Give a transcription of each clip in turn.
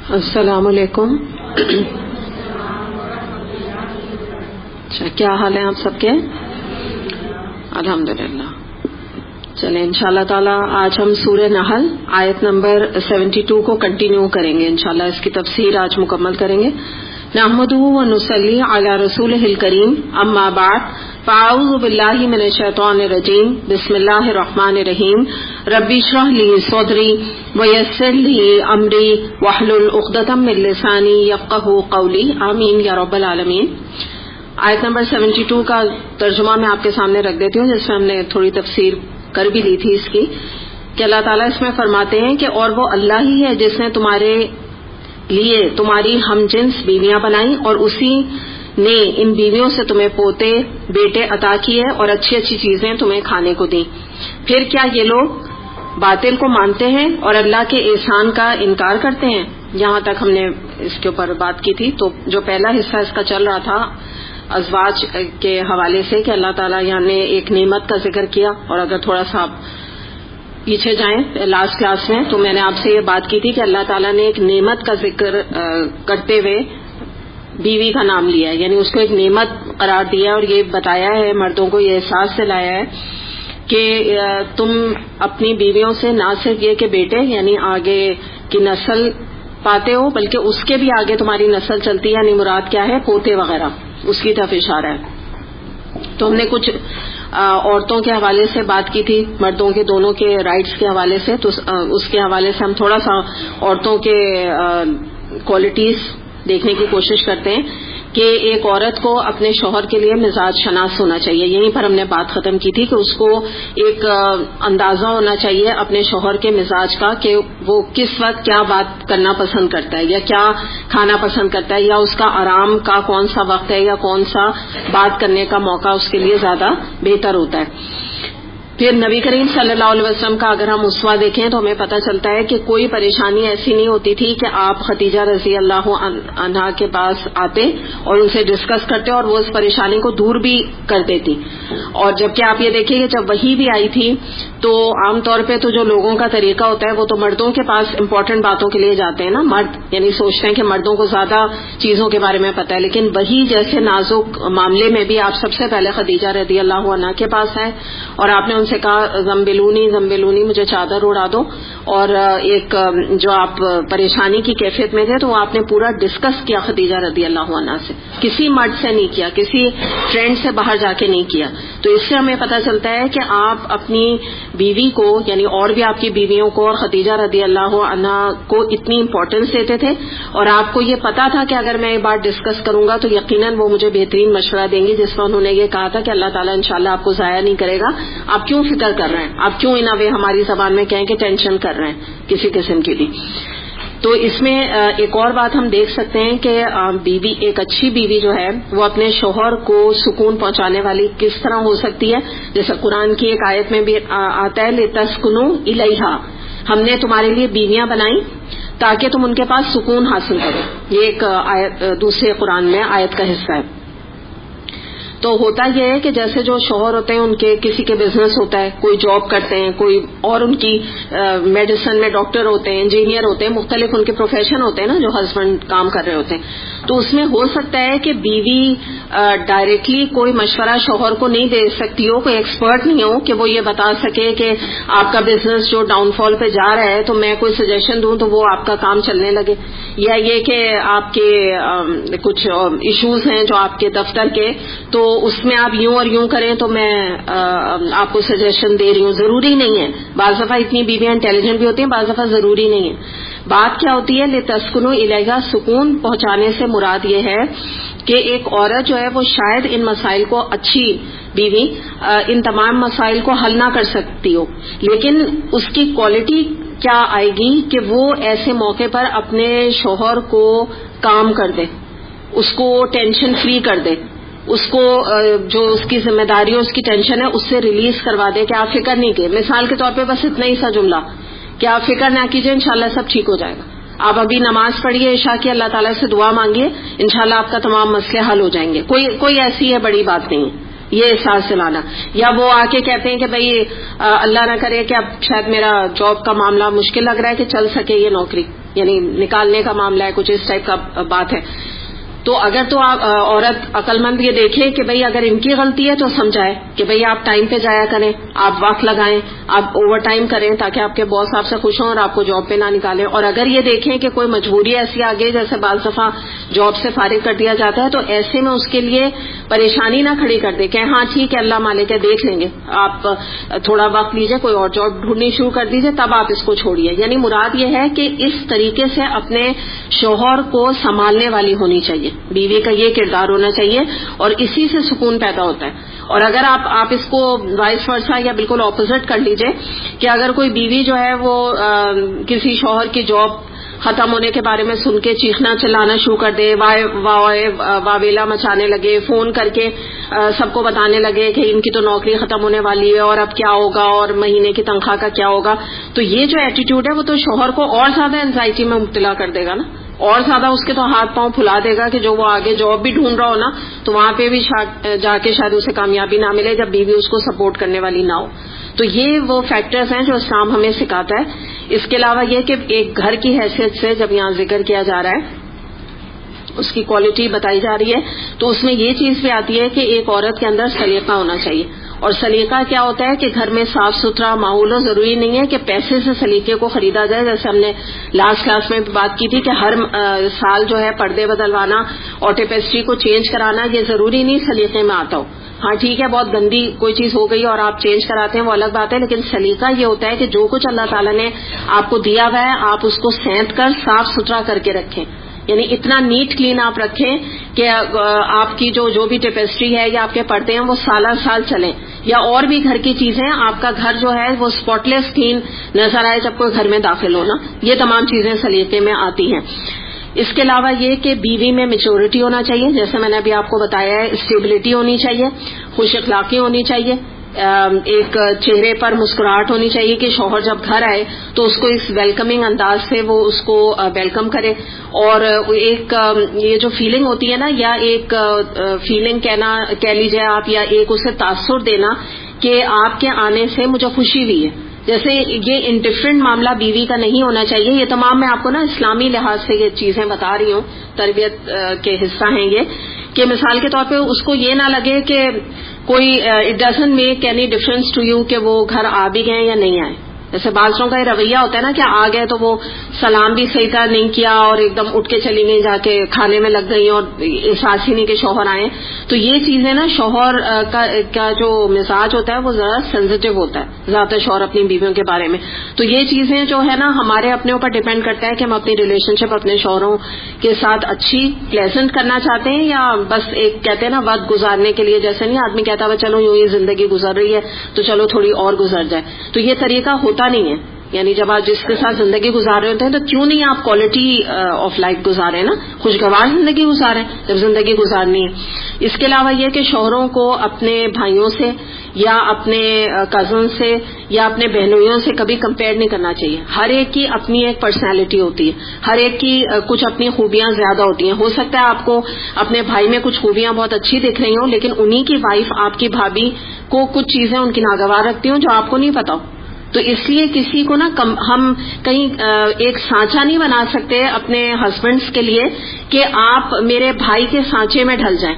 السلام علیکم. اچھا، کیا حال ہے آپ سب کے؟ الحمدللہ. چلیں انشاءاللہ تعالی آج ہم سورہ نحل آیت نمبر 72 کو کنٹینیو کریں گے. انشاءاللہ اس کی تفسیر آج مکمل کریں گے. نحمدہ ونصلی علی رسولہ الکریم، اما بعد، فاعوذ باللہ من الشیطان الرجیم، بسم اللہ الرحمن الرحیم. رب اشرح لی صدری ویسر لی امری واحلل عقدۃ من لسانی یفقہوا قولی، آمین یا رب العالمین. آیت نمبر 72 کا ترجمہ میں آپ کے سامنے رکھ دیتی ہوں، جس میں ہم نے تھوڑی تفسیر کر بھی لی تھی اس کی، کہ اللہ تعالیٰ اس میں فرماتے ہیں کہ اور وہ اللہ ہی ہے جس نے تمہارے لیے تمہاری ہم جنس بیویاں بنائیں اور اسی نے ان بیویوں سے تمہیں پوتے بیٹے عطا کیے اور اچھی اچھی چیزیں تمہیں کھانے کو دیں. پھر کیا یہ لوگ باطل کو مانتے ہیں اور اللہ کے احسان کا انکار کرتے ہیں؟ یہاں تک ہم نے اس کے اوپر بات کی تھی. تو جو پہلا حصہ اس کا چل رہا تھا ازواج کے حوالے سے، کہ اللہ تعالیٰ یہاں نے ایک نعمت کا ذکر کیا، اور اگر تھوڑا سا پیچھے جائیں لاسٹ کلاس میں تو میں نے آپ سے یہ بات کی تھی کہ اللہ تعالیٰ نے ایک نعمت کا ذکر کرتے ہوئے بیوی کا نام لیا ہے، یعنی اس کو ایک نعمت قرار دیا ہے، اور یہ بتایا ہے، مردوں کو یہ احساس دلایا ہے کہ تم اپنی بیویوں سے نہ صرف یہ کہ بیٹے یعنی آگے کی نسل پاتے ہو، بلکہ اس کے بھی آگے تمہاری نسل چلتی ہے، یعنی مراد کیا ہے؟ پوتے وغیرہ، اس کی طرف اشارہ ہے. تو ہم نے کچھ عورتوں کے حوالے سے بات کی تھی، مردوں کے دونوں کے رائٹس کے حوالے سے. تو اس کے حوالے سے ہم تھوڑا سا عورتوں کے کوالٹیز دیکھنے کی کوشش کرتے ہیں کہ ایک عورت کو اپنے شوہر کے لیے مزاج شناس ہونا چاہیے. یہیں پر ہم نے بات ختم کی تھی کہ اس کو ایک اندازہ ہونا چاہیے اپنے شوہر کے مزاج کا، کہ وہ کس وقت کیا بات کرنا پسند کرتا ہے، یا کیا کھانا پسند کرتا ہے، یا اس کا آرام کا کون سا وقت ہے، یا کون سا بات کرنے کا موقع اس کے لیے زیادہ بہتر ہوتا ہے. پھر نبی کریم صلی اللہ علیہ وسلم کا اگر ہم اسوہ دیکھیں تو ہمیں پتہ چلتا ہے کہ کوئی پریشانی ایسی نہیں ہوتی تھی کہ آپ خدیجہ رضی اللہ عنہا کے پاس آتے اور ان سے ڈسکس کرتے اور وہ اس پریشانی کو دور بھی کر دیتی. اور جبکہ آپ یہ دیکھیں کہ جب وحی بھی آئی تھی تو عام طور پہ تو جو لوگوں کا طریقہ ہوتا ہے وہ تو مردوں کے پاس امپورٹنٹ باتوں کے لیے جاتے ہیں نا، مرد یعنی سوچتے ہیں کہ مردوں کو زیادہ چیزوں کے بارے میں پتہ ہے، لیکن وہی جیسے نازک معاملے میں بھی آپ سب سے پہلے خدیجہ رضی اللہ عنہا کے پاس آئے اور آپ نے ان سے کہا زمبلونی زمبلونی، مجھے چادر اڑا دو. اور ایک جو آپ پریشانی کی کیفیت میں تھے تو وہ آپ نے پورا ڈسکس کیا خدیجہ رضی اللہ عنہا سے، کسی مرد سے نہیں کیا، کسی فرینڈ سے باہر جا کے نہیں کیا. تو اس سے ہمیں پتہ چلتا ہے کہ آپ اپنی بیوی کو یعنی اور بھی آپ کی بیویوں کو اور خدیجہ رضی اللہ عنہا کو اتنی امپورٹنس دیتے تھے، اور آپ کو یہ پتا تھا کہ اگر میں یہ بات ڈسکس کروں گا تو یقیناً وہ مجھے بہترین مشورہ دیں گی، جس میں انہوں نے یہ کہا تھا کہ اللہ تعالیٰ انشاءاللہ آپ کو ضائع نہیں کرے گا. آپ کیوں فکر کر رہے ہیں، آپ کیوں ان ہماری زبان میں کہیں کہ ٹینشن کر رہے ہیں کسی قسم کی بھی. تو اس میں ایک اور بات ہم دیکھ سکتے ہیں کہ بیوی، ایک اچھی بیوی جو ہے وہ اپنے شوہر کو سکون پہنچانے والی کس طرح ہو سکتی ہے. جیسے قرآن کی ایک آیت میں بھی آتا ہے لِتَسْكُنُوا إِلَيْهَا، ہم نے تمہارے لیے بیویاں بنائیں تاکہ تم ان کے پاس سکون حاصل کرو. یہ ایک آیت دوسرے قرآن میں آیت کا حصہ ہے. تو ہوتا یہ ہے کہ جیسے جو شوہر ہوتے ہیں ان کے کسی کے بزنس ہوتا ہے، کوئی جاب کرتے ہیں، کوئی اور ان کی میڈیسن میں ڈاکٹر ہوتے ہیں، انجینئر ہوتے ہیں، مختلف ان کے پروفیشن ہوتے ہیں نا جو ہسبینڈ کام کر رہے ہوتے ہیں. تو اس میں ہو سکتا ہے کہ بیوی ڈائریکٹلی کوئی مشورہ شوہر کو نہیں دے سکتی ہو، کوئی ایکسپرٹ نہیں ہو کہ وہ یہ بتا سکے کہ آپ کا بزنس جو ڈاؤن فال پہ جا رہا ہے تو میں کوئی سجیشن دوں تو وہ آپ کا کام چلنے لگے، یا یہ کہ آپ کے کچھ ایشوز ہیں جو آپ کے دفتر کے تو اس میں آپ یوں اور یوں کریں تو میں آپ کو سجیشن دے رہی ہوں. ضروری نہیں ہے، بعض دفعہ اتنی بیویاں انٹیلیجنٹ بھی ہوتی ہیں، بعض دفعہ ضروری نہیں ہے. بات کیا ہوتی ہے لِتَسْكُنُوا إِلَيْهَا، سکون پہنچانے سے مراد یہ ہے کہ ایک عورت جو ہے وہ شاید ان مسائل کو، اچھی بیوی ان تمام مسائل کو حل نہ کر سکتی ہو، لیکن اس کی کوالٹی کیا آئے گی کہ وہ ایسے موقع پر اپنے شوہر کو کام کر دے، اس کو ٹینشن فری کر دے، اس کو جو اس کی ذمہ داری اس کی ٹینشن ہے اس سے ریلیز کروا دے کہ آپ فکر نہیں کیے. مثال کے طور پہ بس اتنا ہی سا جملہ کہ آپ فکر نہ کیجئے، انشاءاللہ سب ٹھیک ہو جائے گا. آپ ابھی نماز پڑھیے عشاء کی، اللہ تعالیٰ سے دعا مانگیے، انشاءاللہ آپ کا تمام مسئلے حل ہو جائیں گے. کوئی ایسی ہے بڑی بات نہیں ہے. یہ احساس دلانا. یا وہ آ کے کہتے ہیں کہ بھائی اللہ نہ کرے کہ اب شاید میرا جاب کا معاملہ مشکل لگ رہا ہے کہ چل سکے یہ نوکری، یعنی نکالنے کا معاملہ ہے، کچھ اس ٹائپ کا بات ہے. تو اگر تو آپ عورت عقل مند یہ دیکھے کہ بھئی اگر ان کی غلطی ہے تو سمجھائے کہ بھئی آپ ٹائم پہ جایا کریں، آپ وقت لگائیں، آپ اوور ٹائم کریں تاکہ آپ کے باس آپ سے خوش ہوں اور آپ کو جاب پہ نہ نکالیں. اور اگر یہ دیکھیں کہ کوئی مجبوری ایسی آ گئی جیسے بعض دفعہ جاب سے فارغ کر دیا جاتا ہے تو ایسے میں اس کے لیے پریشانی نہ کھڑی کر دے کہ ہاں ٹھیک ہے اللہ مالک ہے دیکھ لیں گے، آپ تھوڑا وقت لیجئے، کوئی اور جاب ڈھونڈنی شروع کر دیجئے، تب آپ اس کو چھوڑیے. یعنی مراد یہ ہے کہ اس طریقے سے اپنے شوہر کو سنبھالنے والی ہونی چاہیے، بیوی کا یہ کردار ہونا چاہیے اور اسی سے سکون پیدا ہوتا ہے. اور اگر آپ اس کو وائس ورسا یا بالکل اپوزٹ کر لیجئے کہ اگر کوئی بیوی جو ہے وہ کسی شوہر کی جاب ختم ہونے کے بارے میں سن کے چیخنا چلانا شروع کر دے، واویلا مچانے لگے، فون کر کے سب کو بتانے لگے کہ ان کی تو نوکری ختم ہونے والی ہے اور اب کیا ہوگا اور مہینے کی تنخواہ کا کیا ہوگا، تو یہ جو ایٹیٹیوڈ ہے وہ تو شوہر کو اور زیادہ اینزائٹی میں مبتلا کر دے گا نا، اور زیادہ اس کے تو ہاتھ پاؤں پھلا دے گا کہ جو وہ آگے جاب بھی ڈھونڈ رہا ہو نا تو وہاں پہ بھی جا کے شاید اسے کامیابی نہ ملے جب بیوی اس کو سپورٹ کرنے والی نہ ہو. تو یہ وہ فیکٹرز ہیں جو اسلام ہمیں سکھاتا ہے. اس کے علاوہ یہ کہ ایک گھر کی حیثیت سے جب یہاں ذکر کیا جا رہا ہے اس کی کوالٹی بتائی جا رہی ہے تو اس میں یہ چیز بھی آتی ہے کہ ایک عورت کے اندر سلیقہ ہونا چاہیے. اور سلیقہ کیا ہوتا ہے کہ گھر میں صاف ستھرا ماحول ہو. ضروری نہیں ہے کہ پیسے سے سلیقے کو خریدا جائے، جیسے ہم نے لاسٹ کلاس میں بات کی تھی کہ ہر سال جو ہے پردے بدلوانا اور ٹیپسٹری کو چینج کرانا یہ ضروری نہیں سلیقے میں آتا ہو. ہاں ٹھیک ہے بہت گندی کوئی چیز ہو گئی اور آپ چینج کراتے ہیں وہ الگ بات ہے، لیکن سلیقہ یہ ہوتا ہے کہ جو کچھ اللہ تعالیٰ نے آپ کو دیا ہوا ہے آپ اس کو سینت کر صاف ستھرا کر کے رکھیں. یعنی اتنا نیٹ کلین آپ رکھیں کہ آپ کی جو بھی ٹیپسٹری ہے یا آپ کے پردے ہیں وہ سالہ سال چلیں، یا اور بھی گھر کی چیزیں آپ کا گھر جو ہے وہ اسپاٹلیس کلین نظر آئے جب کوئی گھر میں داخل ہونا. یہ تمام چیزیں سلیقے میں آتی ہیں. اس کے علاوہ یہ کہ بیوی میں میچورٹی ہونا چاہیے، جیسے میں نے ابھی آپ کو بتایا ہے، اسٹیبلٹی ہونی چاہیے، خوش اخلاقی ہونی چاہیے، ایک چہرے پر مسکراہٹ ہونی چاہیے کہ شوہر جب گھر آئے تو اس کو اس ویلکمنگ انداز سے وہ اس کو ویلکم کرے. اور ایک یہ جو فیلنگ ہوتی ہے نا، یا ایک فیلنگ کہہ لیجیے آپ، یا ایک اسے تاثر دینا کہ آپ کے آنے سے مجھے خوشی ہوئی ہے. جیسے یہ انڈیفرنٹ معاملہ بیوی کا نہیں ہونا چاہیے. یہ تمام میں آپ کو نا اسلامی لحاظ سے یہ چیزیں بتا رہی ہوں، تربیت کے حصہ ہیں یہ، کہ مثال کے طور پہ اس کو یہ نہ لگے کہ کوئی it doesn't make any difference to you کہ وہ گھر آ بھی گئے یا نہیں آئے. جیسے بعضوں کا یہ رویہ ہوتا ہے نا کہ آ گئے تو وہ سلام بھی صحیح طرح نہیں کیا اور ایک دم اٹھ کے چلی گئی، جا کے کھانے میں لگ گئی اور احساس ہی نہیں کہ شوہر آئے. تو یہ چیزیں نا شوہر کا جو مزاج ہوتا ہے وہ ذرا سینسیٹیو ہوتا ہے، ذات شوہر اپنی بیویوں کے بارے میں. تو یہ چیزیں جو ہے نا ہمارے اپنے اوپر ڈیپینڈ کرتا ہے کہ ہم اپنی ریلیشن شپ اپنے شوہروں کے ساتھ اچھی پلیزنٹ کرنا چاہتے ہیں، یا بس ایک کہتے ہیں نا وقت گزارنے کے لیے. جیسے نہیں آدمی کہتا ہے چلو یوں ہی زندگی گزر رہی ہے تو چلو تھوڑی اور گزر جائے. تو یہ طریقہ ہوتا نہیں ہے. یعنی جب آپ جس کے ساتھ زندگی گزار رہے ہوتے ہیں تو کیوں نہیں آپ کوالٹی آف لائف گزاریں نا، خوشگوار زندگی گزاریں جب زندگی گزارنی ہے. اس کے علاوہ یہ کہ شوہروں کو اپنے بھائیوں سے یا اپنے کزن سے یا اپنے بہنوئیوں سے کبھی کمپیئر نہیں کرنا چاہیے. ہر ایک کی اپنی ایک پرسنالٹی ہوتی ہے، ہر ایک کی کچھ اپنی خوبیاں زیادہ ہوتی ہیں. ہو سکتا ہے آپ کو اپنے بھائی میں کچھ خوبیاں بہت اچھی دکھ رہی ہوں، لیکن انہی کی وائف آپ کی بھابھی کو کچھ چیزیں ان کی ناگوار رکھتی ہوں جو آپ کو نہیں پتا ہو. تو اس لیے کسی کو نا ہم کہیں ایک سانچہ نہیں بنا سکتے اپنے ہسبینڈز کے لیے کہ آپ میرے بھائی کے سانچے میں ڈھل جائیں،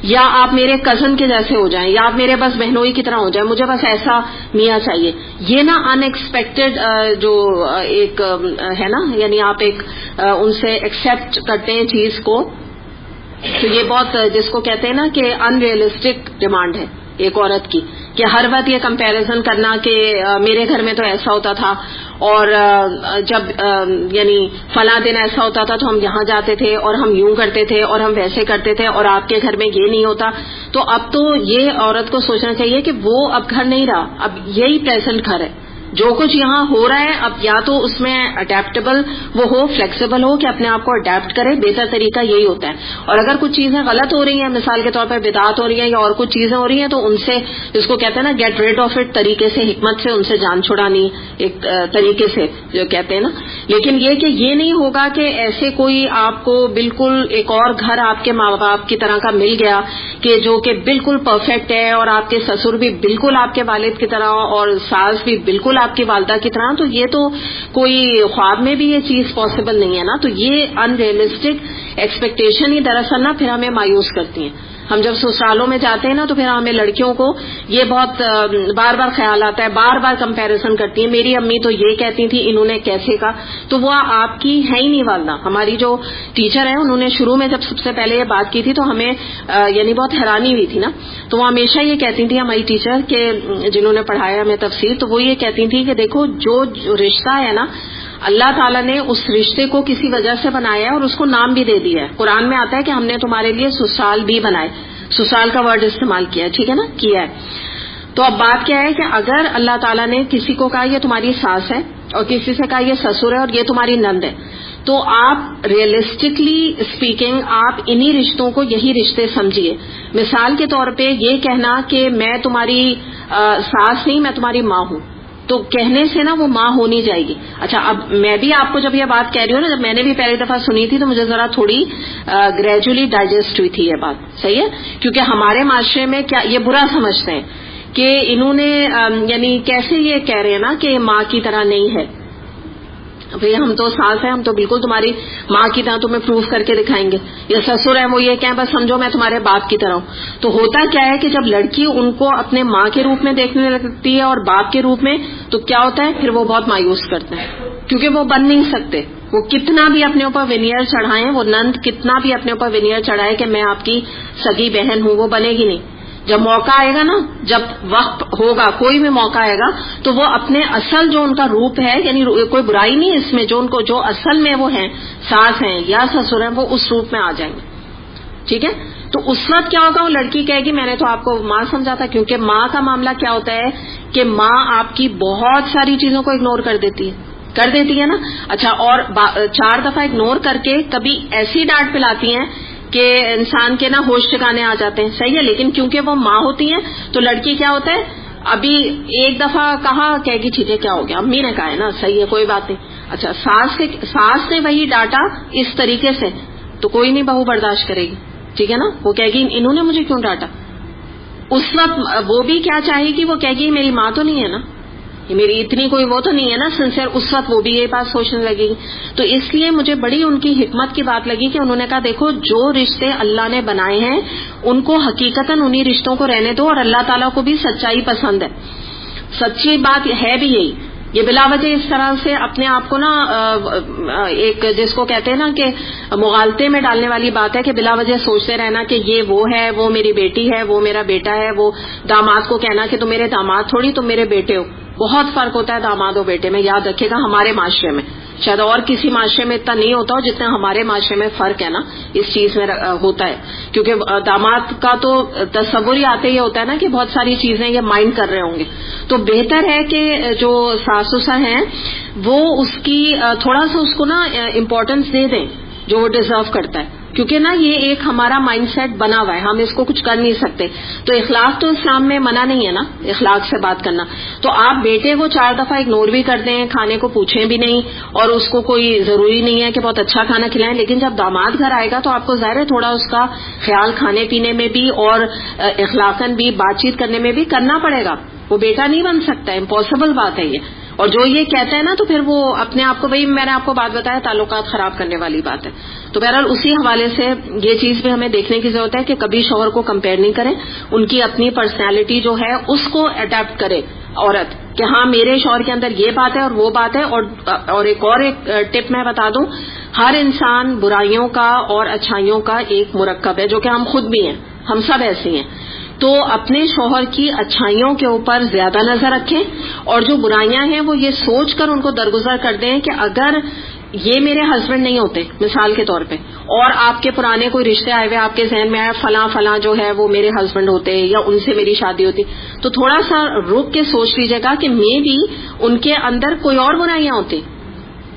یا آپ میرے کزن کے جیسے ہو جائیں، یا آپ میرے بس بہنوئی کی طرح ہو جائیں، مجھے بس ایسا میاں چاہیے. یہ نا ان ایکسپیکٹڈ جو ایک ہے نا، یعنی آپ ایک ان سے ایکسپٹ کرتے ہیں چیز کو، تو یہ بہت جس کو کہتے ہیں نا کہ ان ریئلسٹک ڈیمانڈ ہے ایک عورت کی، کہ ہر وقت یہ کمپیریزن کرنا کہ میرے گھر میں تو ایسا ہوتا تھا اور جب یعنی فلاں دن ایسا ہوتا تھا تو ہم یہاں جاتے تھے اور ہم یوں کرتے تھے اور ہم ویسے کرتے تھے اور آپ کے گھر میں یہ نہیں ہوتا. تو اب تو یہ عورت کو سوچنا چاہیے کہ وہ اب گھر نہیں رہا، اب یہی پریزنٹ گھر ہے جو کچھ یہاں ہو رہا ہے اب یا تو اس میں اڈیپٹیبل وہ ہو، فلیکسیبل ہو کہ اپنے آپ کو اڈیپٹ کرے، بہتر طریقہ یہی ہوتا ہے. اور اگر کچھ چیزیں غلط ہو رہی ہیں، مثال کے طور پر بدعات ہو رہی ہیں یا اور کچھ چیزیں ہو رہی ہیں، تو ان سے جس کو کہتے ہیں نا گیٹ ریڈ آف اٹ طریقے سے، حکمت سے ان سے جان چھڑانی ایک طریقے سے جو کہتے ہیں نا. لیکن یہ کہ یہ نہیں ہوگا کہ ایسے کوئی آپ کو بالکل ایک اور گھر آپ کے ماں باپ کی طرح کا مل گیا کہ جو کہ بالکل پرفیکٹ ہے، اور آپ کے سسر بھی بالکل آپ کے والد کی طرح اور ساس بھی بالکل آپ کی والدہ کی طرح، تو یہ تو کوئی خواب میں بھی یہ چیز پاسبل نہیں ہے نا. تو یہ ان ریئلسٹک ایکسپیکٹیشن ہی دراصل نا پھر ہمیں مایوس کرتی ہیں. ہم جب سسرالوں میں جاتے ہیں نا تو پھر ہمیں لڑکیوں کو یہ بہت بار بار خیال آتا ہے، بار بار کمپیریزن کرتی ہیں، میری امی تو یہ کہتی تھی، انہوں نے کیسے کہا. تو وہ آپ کی ہے ہی نہیں والدہ. ہماری جو ٹیچر ہے انہوں نے شروع میں جب سب سے پہلے یہ بات کی تھی تو ہمیں یعنی بہت حیرانی ہوئی تھی نا. تو وہ ہمیشہ یہ کہتی تھی ہماری ٹیچر کہ جنہوں نے پڑھایا ہمیں تفسیر، تو وہ یہ کہتی تھی کہ دیکھو جو رشتہ ہے نا اللہ تعالیٰ نے اس رشتے کو کسی وجہ سے بنایا ہے اور اس کو نام بھی دے دیا ہے. قرآن میں آتا ہے کہ ہم نے تمہارے لیے سسرال بھی بنائے، سسرال کا ورڈ استعمال کیا ہے، ٹھیک ہے نا، کیا ہے. تو اب بات کیا ہے کہ اگر اللہ تعالیٰ نے کسی کو کہا یہ تمہاری ساس ہے اور کسی سے کہا یہ سسر ہے اور یہ تمہاری نند ہے، تو آپ ریئلسٹکلی اسپیکنگ آپ انہی رشتوں کو یہی رشتے سمجھیے. مثال کے طور پہ یہ کہنا کہ میں تمہاری ساس نہیں، میں تمہاری ماں ہوں، تو کہنے سے نا وہ ماں ہونی جائے گی. اچھا اب میں بھی آپ کو جب یہ بات کہہ رہی ہوں نا، جب میں نے بھی پہلی دفعہ سنی تھی تو مجھے ذرا تھوڑی گریجولی ڈائجسٹ ہوئی تھی یہ بات، صحیح ہے، کیونکہ ہمارے معاشرے میں کیا یہ برا سمجھتے ہیں کہ انہوں نے یعنی کیسے یہ کہہ رہے ہیں نا کہ ماں کی طرح نہیں ہے. بھئی ہم تو ساس ہیں، ہم تو بالکل تمہاری ماں کی طرح تمہیں پروف کر کے دکھائیں گے. یا سسر ہے وہ یہ کہیں بس سمجھو میں تمہارے باپ کی طرح ہوں. تو ہوتا کیا ہے کہ جب لڑکی ان کو اپنے ماں کے روپ میں دیکھنے لگتی ہے اور باپ کے روپ میں، تو کیا ہوتا ہے پھر وہ بہت مایوس کرتے ہیں، کیونکہ وہ بن نہیں سکتے. وہ کتنا بھی اپنے اوپر ونیئر چڑھائیں، وہ نند کتنا بھی اپنے اوپر ونیئر چڑھائے کہ میں آپ کی سگی بہن ہوں، وہ بنے گی نہیں. جب موقع آئے گا نا، جب وقت ہوگا، کوئی بھی موقع آئے گا، تو وہ اپنے اصل جو ان کا روپ ہے، یعنی کوئی برائی نہیں اس میں، جو ان کو جو اصل میں وہ ہیں، ساس ہیں یا سسر ہیں، وہ اس روپ میں آ جائیں گے. ٹھیک ہے. تو اس وقت کیا ہوگا، وہ لڑکی کہے گی میں نے تو آپ کو ماں سمجھا تھا. کیونکہ ماں کا معاملہ کیا ہوتا ہے کہ ماں آپ کی بہت ساری چیزوں کو اگنور کر دیتی ہے نا. اچھا، اور 4 دفعہ اگنور کر کے کبھی ایسی ڈانٹ پلاتی ہیں کہ انسان کے نا ہوش ٹھکانے آ جاتے ہیں، صحیح ہے. لیکن کیونکہ وہ ماں ہوتی ہیں تو لڑکی کیا ہوتا ہے، ابھی ایک دفعہ کہا کہے گی ٹھیک ہے کیا ہو گیا، امی نے کہا ہے نا، صحیح ہے کوئی بات نہیں. اچھا، ساس نے وہی ڈانٹا اس طریقے سے تو کوئی نہیں بہو برداشت کرے گی، ٹھیک ہے نا. وہ کہے گی انہوں نے مجھے کیوں ڈانٹا. اس وقت وہ بھی کیا چاہے گی، وہ کہے گی میری ماں تو نہیں ہے نا، یہ میری اتنی کوئی وہ تو نہیں ہے نا سنسیئر. اس وقت وہ بھی یہ بات سوچنے لگے گی. تو اس لیے مجھے بڑی ان کی حکمت کی بات لگی کہ انہوں نے کہا دیکھو جو رشتے اللہ نے بنائے ہیں ان کو حقیقتاً انہی رشتوں کو رہنے دو، اور اللہ تعالیٰ کو بھی سچائی پسند ہے. سچی بات ہے بھی یہی. یہ بلا وجہ اس طرح سے اپنے آپ کو نا ایک جس کو کہتے ہیں نا کہ مغالطے میں ڈالنے والی بات ہے کہ بلا وجہ سوچتے رہنا کہ یہ وہ ہے، وہ میری بیٹی ہے، وہ میرا بیٹا ہے. وہ داماد کو کہنا کہ تم میرے داماد تھوڑی، تم میرے بیٹے ہو. بہت فرق ہوتا ہے داماد و بیٹے میں، یاد رکھیے گا. ہمارے معاشرے میں شاید اور کسی معاشرے میں اتنا نہیں ہوتا ہو جتنا ہمارے معاشرے میں فرق ہے نا اس چیز میں ہوتا ہے. کیونکہ داماد کا تو تصور ہی آتے ہی ہوتا ہے نا کہ بہت ساری چیزیں یہ مائنڈ کر رہے ہوں گے. تو بہتر ہے کہ جو ساس سسر ہیں وہ اس کی تھوڑا سا اس کو نا امپورٹنس دے دیں جو وہ ڈیزرو کرتا ہے. کیونکہ نا یہ ایک ہمارا مائنڈ سیٹ بنا ہوا ہے، ہم اس کو کچھ کر نہیں سکتے. تو اخلاق تو اسلام میں منع نہیں ہے نا اخلاق سے بات کرنا. تو آپ بیٹے کو 4 دفعہ اگنور بھی کر دیں، کھانے کو پوچھیں بھی نہیں، اور اس کو کوئی ضروری نہیں ہے کہ بہت اچھا کھانا کھلائیں. لیکن جب داماد گھر آئے گا تو آپ کو ظاہر ہے تھوڑا اس کا خیال کھانے پینے میں بھی اور اخلاقاً بھی بات چیت کرنے میں بھی کرنا پڑے گا. وہ بیٹا نہیں بن سکتا، امپاسبل بات ہے یہ. اور جو یہ کہتا ہے نا تو پھر وہ اپنے آپ کو، بھائی میں نے آپ کو بات بتایا تعلقات خراب کرنے والی بات ہے. تو بہرحال اسی حوالے سے یہ چیز بھی ہمیں دیکھنے کی ضرورت ہے کہ کبھی شوہر کو کمپیئر نہیں کریں. ان کی اپنی پرسنالٹی جو ہے اس کو اڈاپٹ کرے عورت کہ ہاں میرے شوہر کے اندر یہ بات ہے اور وہ بات ہے. اور ایک ٹپ میں بتا دوں، ہر انسان برائیوں کا اور اچھائیوں کا ایک مرکب ہے، جو کہ ہم خود بھی ہیں، ہم سب ایسے ہیں. تو اپنے شوہر کی اچھائیوں کے اوپر زیادہ نظر رکھیں، اور جو برائیاں ہیں وہ یہ سوچ کر ان کو درگزر کر دیں کہ اگر یہ میرے ہسبینڈ نہیں ہوتے مثال کے طور پہ، اور آپ کے پرانے کوئی رشتے آئے ہوئے، آپ کے ذہن میں آیا فلاں فلاں جو ہے وہ میرے ہسبینڈ ہوتے یا ان سے میری شادی ہوتی، تو تھوڑا سا رک کے سوچ لیجیے گا کہ مے بی ان کے اندر کوئی اور برائیاں ہوتی،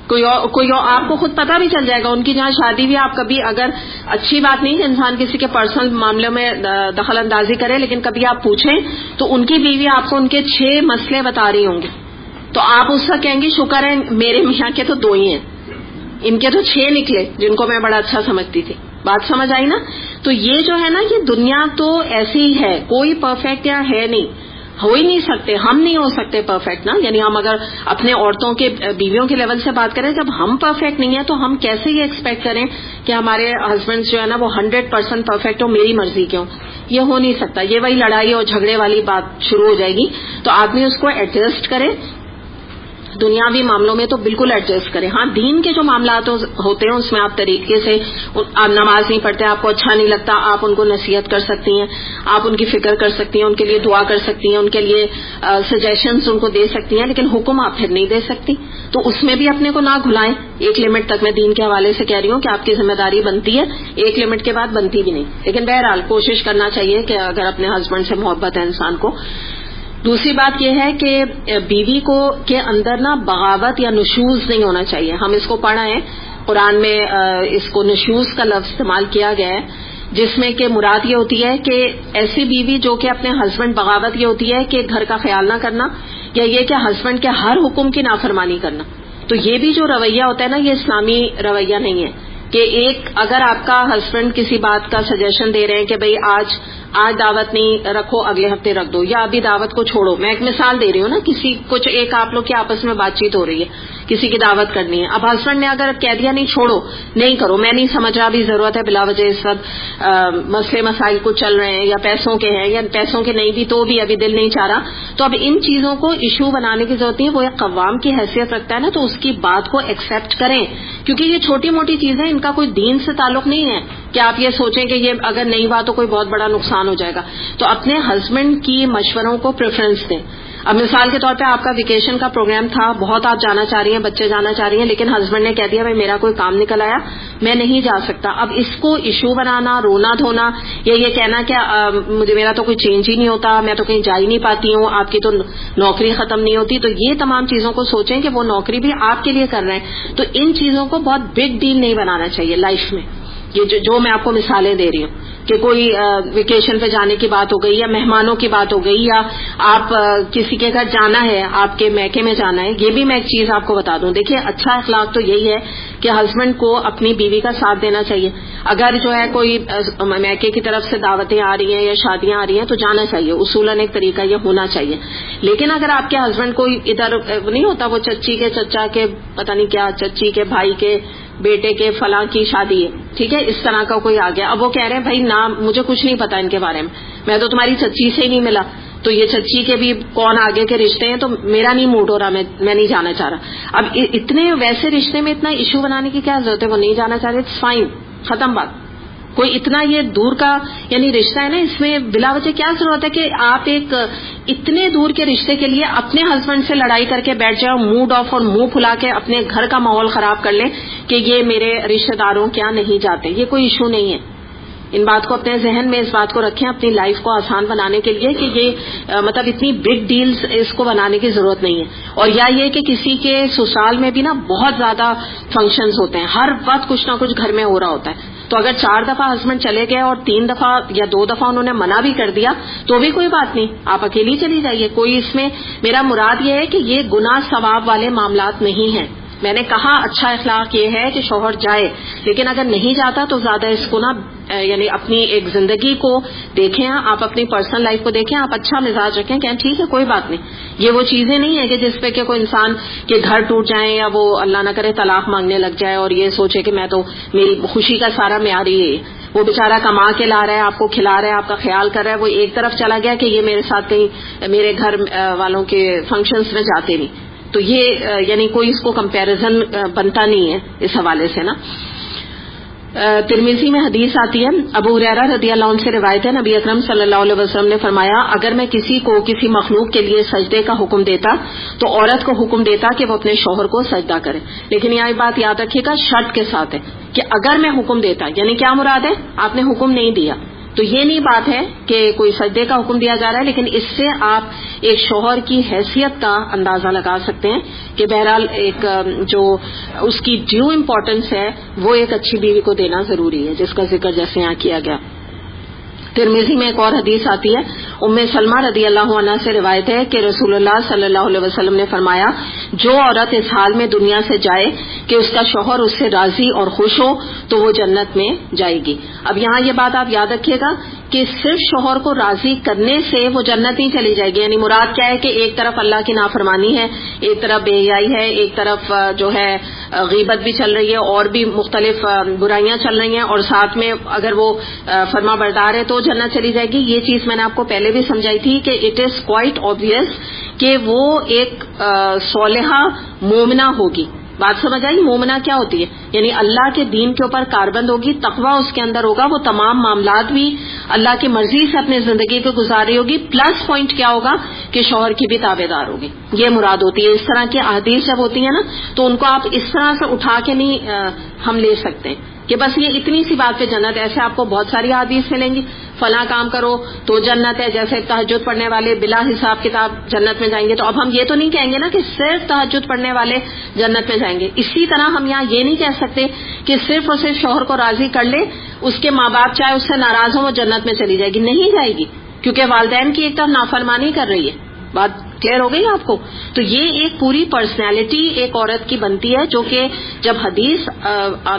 کوئی اور آپ کو خود پتہ بھی چل جائے گا ان کی جہاں شادی بھی. آپ کبھی، اگر اچھی بات نہیں کہ انسان کسی کے پرسنل معاملوں میں دخل اندازی کرے، لیکن کبھی آپ پوچھیں تو ان کی بیوی آپ کو ان کے 6 مسئلے بتا رہی ہوں گی، تو آپ اس وقت کہیں گے شکر ہے میرے میاں کے تو 2 ہی ہیں، ان کے تو 6 نکلے جن کو میں بڑا اچھا سمجھتی تھی. بات سمجھ آئی نا؟ تو یہ جو ہے نا، یہ دنیا تو ایسی ہی ہے، کوئی پرفیکٹ یا ہے نہیں، ہو ہی نہیں سکتے، ہم نہیں ہو سکتے پرفیکٹ نا. یعنی ہم اگر اپنے عورتوں کے بیویوں کے لیول سے بات کریں، جب ہم پرفیکٹ نہیں ہیں تو ہم کیسے یہ ایکسپیکٹ کریں کہ ہمارے ہسبینڈ جو ہے نا وہ 100% پرفیکٹ ہو، میری مرضی کے ہوں؟ یہ ہو نہیں سکتا. یہ وہی لڑائی اور جھگڑے والی بات شروع ہو جائے گی. تو آدمی اس کو ایڈجسٹ کرے، دنیاوی معاملوں میں تو بالکل ایڈجسٹ کریں. ہاں دین کے جو معاملات ہوتے ہیں اس میں آپ طریقے سے، آپ نماز نہیں پڑھتے، آپ کو اچھا نہیں لگتا، آپ ان کو نصیحت کر سکتی ہیں، آپ ان کی فکر کر سکتی ہیں، ان کے لیے دعا کر سکتی ہیں، ان کے لیے سجیشنز ان کو دے سکتی ہیں، لیکن حکم آپ پھر نہیں دے سکتی. تو اس میں بھی اپنے کو نہ گھلائیں. ایک لمٹ تک میں دین کے حوالے سے کہہ رہی ہوں کہ آپ کی ذمہ داری بنتی ہے، ایک لمٹ کے بعد بنتی بھی نہیں. لیکن بہرحال کوشش کرنا چاہیے کہ اگر اپنے ہسبینڈ سے محبت ہے انسان کو. دوسری بات یہ ہے کہ بیوی کو کے اندر نا بغاوت یا نشوز نہیں ہونا چاہیے. ہم اس کو پڑھا ہے قرآن میں، اس کو نشوز کا لفظ استعمال کیا گیا ہے، جس میں کہ مراد یہ ہوتی ہے کہ ایسی بیوی جو کہ اپنے ہسبینڈ، بغاوت یہ ہوتی ہے کہ گھر کا خیال نہ کرنا، یا یہ کہ ہسبینڈ کے ہر حکم کی نافرمانی کرنا. تو یہ بھی جو رویہ ہوتا ہے نا، یہ اسلامی رویہ نہیں ہے. کہ اگر آپ کا ہسبینڈ کسی بات کا سجیشن دے رہے ہیں کہ بھئی آج دعوت نہیں رکھو، اگلے ہفتے رکھ دو، یا ابھی دعوت کو چھوڑو. میں ایک مثال دے رہی ہوں نا، کچھ ایک آپ لوگ کی آپس میں بات چیت ہو رہی ہے، کسی کی دعوت کرنی ہے. اب ہسبینڈ نے اگر کہہ دیا نہیں چھوڑو، نہیں کرو، میں نہیں سمجھ رہا ابھی ضرورت ہے بلا وجہ اس وقت مسئلے مسائل کچھ چل رہے ہیں، یا پیسوں کے ہیں، یا پیسوں کے نہیں بھی تو بھی ابھی دل نہیں چاہ رہا، تو اب ان چیزوں کو ایشو بنانے کی ضرورت نہیں ہے. وہ ایک قوام کی حیثیت رکھتا ہے نا، تو اس کی بات کو ایکسپٹ کریں، کیونکہ یہ چھوٹی موٹی چیزیں، ان کا کوئی دین سے تعلق نہیں ہے کہ آپ یہ سوچیں کہ یہ اگر نہیں ہوا تو کوئی بہت بڑا نقصان ہو جائے گا. تو اپنے ہسبینڈ کی مشوروں کو پریفرنس دیں. اب مثال کے طور پہ آپ کا ویکیشن کا پروگرام تھا، بہت آپ جانا چاہ رہی ہیں، بچے جانا چاہ رہی ہیں، لیکن ہسبینڈ نے کہہ دیا بھائی میرا کوئی کام نکل آیا، میں نہیں جا سکتا. اب اس کو ایشو بنانا، رونا دھونا، یا یہ کہنا کہ میرا تو کوئی چینج ہی نہیں ہوتا، میں تو کہیں جا ہی نہیں پاتی ہوں، آپ کی تو نوکری ختم نہیں ہوتی، تو یہ تمام چیزوں کو سوچیں کہ وہ نوکری بھی آپ کے لیے کر رہے ہیں. تو ان چیزوں کو بہت بگ ڈیل نہیں بنانا چاہیے لائف میں. یہ جو میں آپ کو مثالیں دے رہی ہوں کہ کوئی ویکیشن پہ جانے کی بات ہو گئی، یا مہمانوں کی بات ہو گئی، یا آپ کسی کے گھر جانا ہے، آپ کے میکے میں جانا ہے. یہ بھی میں ایک چیز آپ کو بتا دوں، دیکھیے اچھا اخلاق تو یہی ہے کہ ہسبینڈ کو اپنی بیوی کا ساتھ دینا چاہیے. اگر جو ہے کوئی میکے کی طرف سے دعوتیں آ رہی ہیں یا شادیاں آ رہی ہیں تو جانا چاہیے، اصولاً ایک طریقہ یہ ہونا چاہیے. لیکن اگر آپ کے ہسبینڈ کوئی ادھر نہیں ہوتا، وہ چچی کے چچا کے پتہ نہیں کیا، چچی کے بھائی کے بیٹے کے فلاں کی شادی ہے، ٹھیک ہے، اس طرح کا کوئی آ گیا، اب وہ کہہ رہے ہیں بھائی نہ مجھے کچھ نہیں پتا ان کے بارے میں تو تمہاری چچی سے ہی نہیں ملا، تو یہ چچی کے بھی کون آگے کے رشتے ہیں، تو میرا نہیں موڈ ہو رہا، میں نہیں جانا چاہ رہا. اب اتنے ویسے رشتے میں اتنا ایشو بنانے کی کیا ضرورت ہے؟ وہ نہیں جانا چاہ رہے، اٹس فائن، ختم بات. کوئی اتنا یہ دور کا یعنی رشتہ ہے نا، اس میں بلا وجہ کیا ضرورت ہے کہ آپ ایک اتنے دور کے رشتے کے لیے اپنے ہسبینڈ سے لڑائی کر کے بیٹھ جاؤ، موڈ آف اور منہ پھلا کے اپنے گھر کا ماحول خراب کر لیں کہ یہ میرے رشتہ داروں کیا نہیں جاتے. یہ کوئی ایشو نہیں ہے. ان بات کو اپنے ذہن میں اس بات کو رکھیں اپنی لائف کو آسان بنانے کے لیے کہ یہ مطلب اتنی بگ ڈیلز اس کو بنانے کی ضرورت نہیں ہے. اور یا یہ کہ کسی کے سسرال میں بھی نا بہت زیادہ فنکشنز ہوتے ہیں، ہر وقت کچھ نہ کچھ گھر میں ہو رہا ہوتا ہے، تو اگر 4 دفعہ ہسبینڈ چلے گئے اور 3 دفعہ یا 2 دفعہ انہوں نے منع بھی کر دیا تو بھی کوئی بات نہیں، آپ اکیلی چلی جائیے. کوئی اس میں میرا مراد یہ ہے کہ یہ گناہ ثواب والے معاملات نہیں ہیں. میں نے کہا اچھا اخلاق یہ ہے کہ شوہر جائے، لیکن اگر نہیں جاتا تو زیادہ اس کو نا یعنی اپنی ایک زندگی کو دیکھیں، آپ اپنی پرسنل لائف کو دیکھیں، آپ اچھا مزاج رکھیں کہ ٹھیک ہے کوئی بات نہیں. یہ وہ چیزیں نہیں ہیں کہ جس پہ کہ کوئی انسان کے گھر ٹوٹ جائیں یا وہ اللہ نہ کرے طلاق مانگنے لگ جائے اور یہ سوچے کہ میں تو میری خوشی کا سارا معیار ہی ہے. وہ بیچارہ کما کے لا رہا ہے، آپ کو کھلا رہا ہے، آپ کا خیال کر رہا ہے، وہ ایک طرف چلا گیا کہ یہ میرے ساتھ کہیں میرے گھر والوں کے فنکشنز میں جاتے نہیں. تو یہ یعنی کوئی اس کو کمپیریزن بنتا نہیں ہے اس حوالے سے نا. ترمذی میں حدیث آتی ہے، ابو ہریرہ رضی اللہ عنہ سے روایت ہے، نبی اکرم صلی اللہ علیہ وسلم نے فرمایا اگر میں کسی کو کسی مخلوق کے لیے سجدے کا حکم دیتا تو عورت کو حکم دیتا کہ وہ اپنے شوہر کو سجدہ کرے، لیکن یہ بات یاد رکھیے گا شرط کے ساتھ ہے کہ اگر میں حکم دیتا، یعنی کیا مراد ہے، آپ نے حکم نہیں دیا تو یہ نہیں بات ہے کہ کوئی سجدے کا حکم دیا جا رہا ہے، لیکن اس سے آپ ایک شوہر کی حیثیت کا اندازہ لگا سکتے ہیں کہ بہرحال ایک جو اس کی ڈیو امپورٹنس ہے وہ ایک اچھی بیوی کو دینا ضروری ہے، جس کا ذکر جیسے یہاں کیا گیا۔ ترمذی میں ایک اور حدیث آتی ہے، ام سلمہ رضی اللہ عنہا سے روایت ہے کہ رسول اللہ صلی اللہ علیہ وسلم نے فرمایا جو عورت اس حال میں دنیا سے جائے کہ اس کا شوہر اس سے راضی اور خوش ہو تو وہ جنت میں جائے گی۔ اب یہاں یہ بات آپ یاد رکھیے گا کہ صرف شوہر کو راضی کرنے سے وہ جنت نہیں چلی جائے گی، یعنی مراد کیا ہے کہ ایک طرف اللہ کی نافرمانی ہے، ایک طرف بے حیائی ہے، ایک طرف جو ہے غیبت بھی چل رہی ہے اور بھی مختلف برائیاں چل رہی ہیں، اور ساتھ میں اگر وہ فرما بردار ہے تو جنت چلی جائے گی۔ یہ چیز میں نے آپ کو پہلے بھی سمجھائی تھی کہ اٹ از کوائٹ آبویس کہ وہ ایک صالحہ مومنہ ہوگی۔ بات سمجھ آئی؟ مومنہ کیا ہوتی ہے؟ یعنی اللہ کے دین کے اوپر کاربند ہوگی، تقویٰ اس کے اندر ہوگا، وہ تمام معاملات بھی اللہ کی مرضی سے اپنی زندگی کو گزار رہی ہوگی، پلس پوائنٹ کیا ہوگا کہ شوہر کی بھی تابع دار ہوگی۔ یہ مراد ہوتی ہے۔ اس طرح کی احادیث جب ہوتی ہیں نا تو ان کو آپ اس طرح سے اٹھا کے نہیں ہم لے سکتے کہ بس یہ اتنی سی بات پہ جنت ہے۔ ایسے آپ کو بہت ساری احادیث ملیں گی، فلاں کام کرو تو جنت ہے، جیسے تہجد پڑھنے والے بلا حساب کتاب جنت میں جائیں گے، تو اب ہم یہ تو نہیں کہیں گے نا کہ صرف تہجد پڑھنے والے جنت میں جائیں گے۔ اسی طرح ہم یہاں یہ نہیں کہہ سکتے کہ صرف اور صرف شوہر کو راضی کر لے، اس کے ماں باپ چاہے اس سے ناراض ہوں وہ جنت میں چلی جائے گی، نہیں جائے گی، کیونکہ والدین کی ایک طرف نافرمانی کر رہی ہے۔ بات کلیئر ہو گئی آپ کو؟ تو یہ ایک پوری پرسنالٹی ایک عورت کی بنتی ہے، جو کہ جب حدیث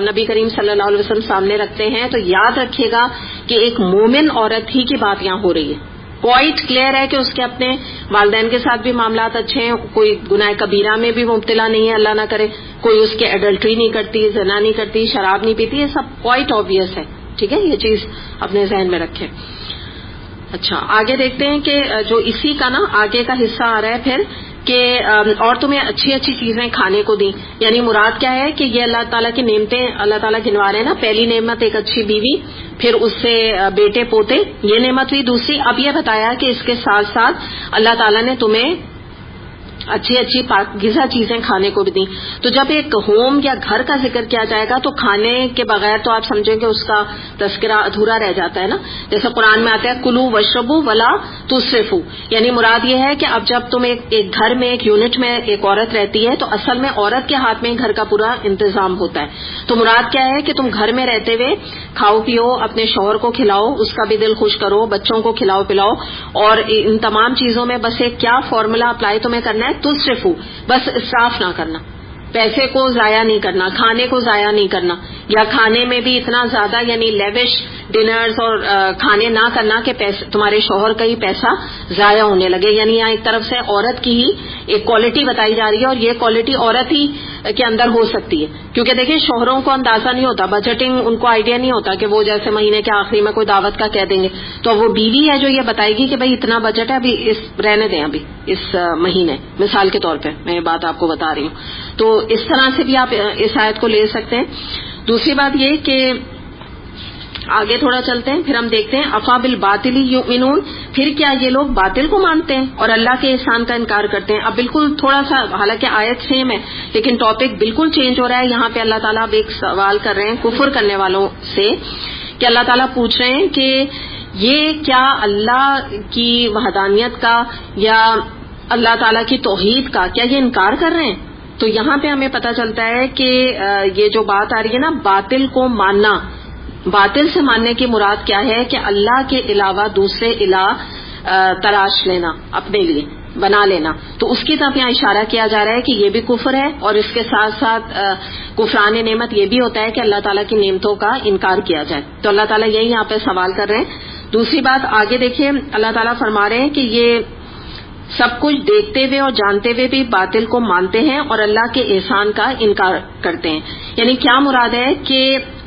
نبی کریم صلی اللہ علیہ وسلم سامنے رکھتے ہیں تو یاد رکھیے گا کہ ایک مومن عورت ہی کی بات یہاں ہو رہی ہے۔ کوائٹ کلیئر ہے کہ اس کے اپنے والدین کے ساتھ بھی معاملات اچھے ہیں، کوئی گناہ کبیرہ میں بھی مبتلا نہیں ہے، اللہ نہ کرے، کوئی اس کے ایڈلٹری نہیں کرتی، زنا نہیں کرتی، شراب نہیں پیتی، یہ سب کوائٹ آبویس ہے۔ ٹھیک ہے، یہ چیز اپنے ذہن میں رکھیں۔ اچھا، آگے دیکھتے ہیں کہ جو اسی کا نا آگے کا حصہ آ رہا ہے پھر کہ اور تمہیں اچھی اچھی چیزیں کھانے کو دیں، یعنی مراد کیا ہے کہ یہ اللہ تعالیٰ کی نعمتیں اللہ تعالیٰ گنوا رہے ہیں نا۔ پہلی نعمت ایک اچھی بیوی، پھر اس سے بیٹے پوتے، یہ نعمت ہوئی دوسری۔ اب یہ بتایا کہ اس کے ساتھ ساتھ اللہ تعالیٰ نے تمہیں اچھی اچھی پاکیزہ چیزیں کھانے کو بھی دیں۔ تو جب ایک ہوم یا گھر کا ذکر کیا جائے گا تو کھانے کے بغیر تو آپ سمجھیں کہ اس کا تذکرہ ادھورا رہ جاتا ہے نا۔ جیسے قرآن میں آتا ہے کلو وشربو ولا تسرفو، یعنی مراد یہ ہے کہ اب جب تم ایک گھر میں ایک یونٹ میں ایک عورت رہتی ہے تو اصل میں عورت کے ہاتھ میں گھر کا پورا انتظام ہوتا ہے۔ تو مراد کیا ہے کہ تم گھر میں رہتے ہوئے کھاؤ پیو، اپنے شوہر کو کھلاؤ، اس کا بھی دل خوش کرو، بچوں کو کھلاؤ پلاؤ، اور ان تمام چیزوں میں بس ایک کیا فارمولا اپلائی تمہیں کرنا ہے، تصرفو، بس اسراف نہ کرنا، پیسے کو ضائع نہیں کرنا، کھانے کو ضائع نہیں کرنا، یا کھانے میں بھی اتنا زیادہ یعنی لیوش ڈنرز اور کھانے نہ کرنا کہ تمہارے شوہر کا ہی پیسہ ضائع ہونے لگے۔ یعنی یہاں ایک طرف سے عورت کی ہی ایک کوالٹی بتائی جا رہی ہے، اور یہ کوالٹی عورت ہی کے اندر ہو سکتی ہے، کیونکہ دیکھیں شوہروں کو اندازہ نہیں ہوتا، بجٹنگ ان کو آئیڈیا نہیں ہوتا کہ وہ جیسے مہینے کے آخری میں کوئی دعوت کا کہہ دیں گے تو وہ بیوی ہے جو یہ بتائے گی کہ بھائی اتنا بجٹ ہے، ابھی رہنے دیں ابھی اس مہینے، مثال کے طور پہ میں یہ بات آپ کو بتا رہی ہوں۔ تو اس طرح سے بھی آپ اس آیت کو لے سکتے ہیں۔ دوسری بات یہ کہ آگے تھوڑا چلتے ہیں، پھر ہم دیکھتے ہیں افا بالباطل یؤمنون، پھر کیا یہ لوگ باطل کو مانتے ہیں اور اللہ کے احسان کا انکار کرتے ہیں۔ اب بالکل تھوڑا سا، حالانکہ آیت سیم ہے لیکن ٹاپک بالکل چینج ہو رہا ہے۔ یہاں پہ اللہ تعالیٰ اب ایک سوال کر رہے ہیں کفر کرنے والوں سے، کہ اللہ تعالیٰ پوچھ رہے ہیں کہ یہ کیا اللہ کی وحدانیت کا یا اللہ تعالیٰ کی توحید کا کیا یہ انکار کر رہے ہیں؟ تو یہاں پہ ہمیں پتہ چلتا ہے کہ یہ جو بات آ رہی ہے نا باطل کو ماننا، باطل سے ماننے کی مراد کیا ہے کہ اللہ کے علاوہ دوسرے الہ تراش لینا، اپنے لیے بنا لینا۔ تو اس کی طرف یہاں اشارہ کیا جا رہا ہے کہ یہ بھی کفر ہے، اور اس کے ساتھ ساتھ کفران نعمت یہ بھی ہوتا ہے کہ اللہ تعالیٰ کی نعمتوں کا انکار کیا جائے۔ تو اللہ تعالیٰ یہی یہاں پہ سوال کر رہے ہیں۔ دوسری بات آگے دیکھیے، اللہ تعالیٰ فرما رہے ہیں کہ یہ سب کچھ دیکھتے ہوئے اور جانتے ہوئے بھی باطل کو مانتے ہیں اور اللہ کے احسان کا انکار کرتے ہیں۔ یعنی کیا مراد ہے کہ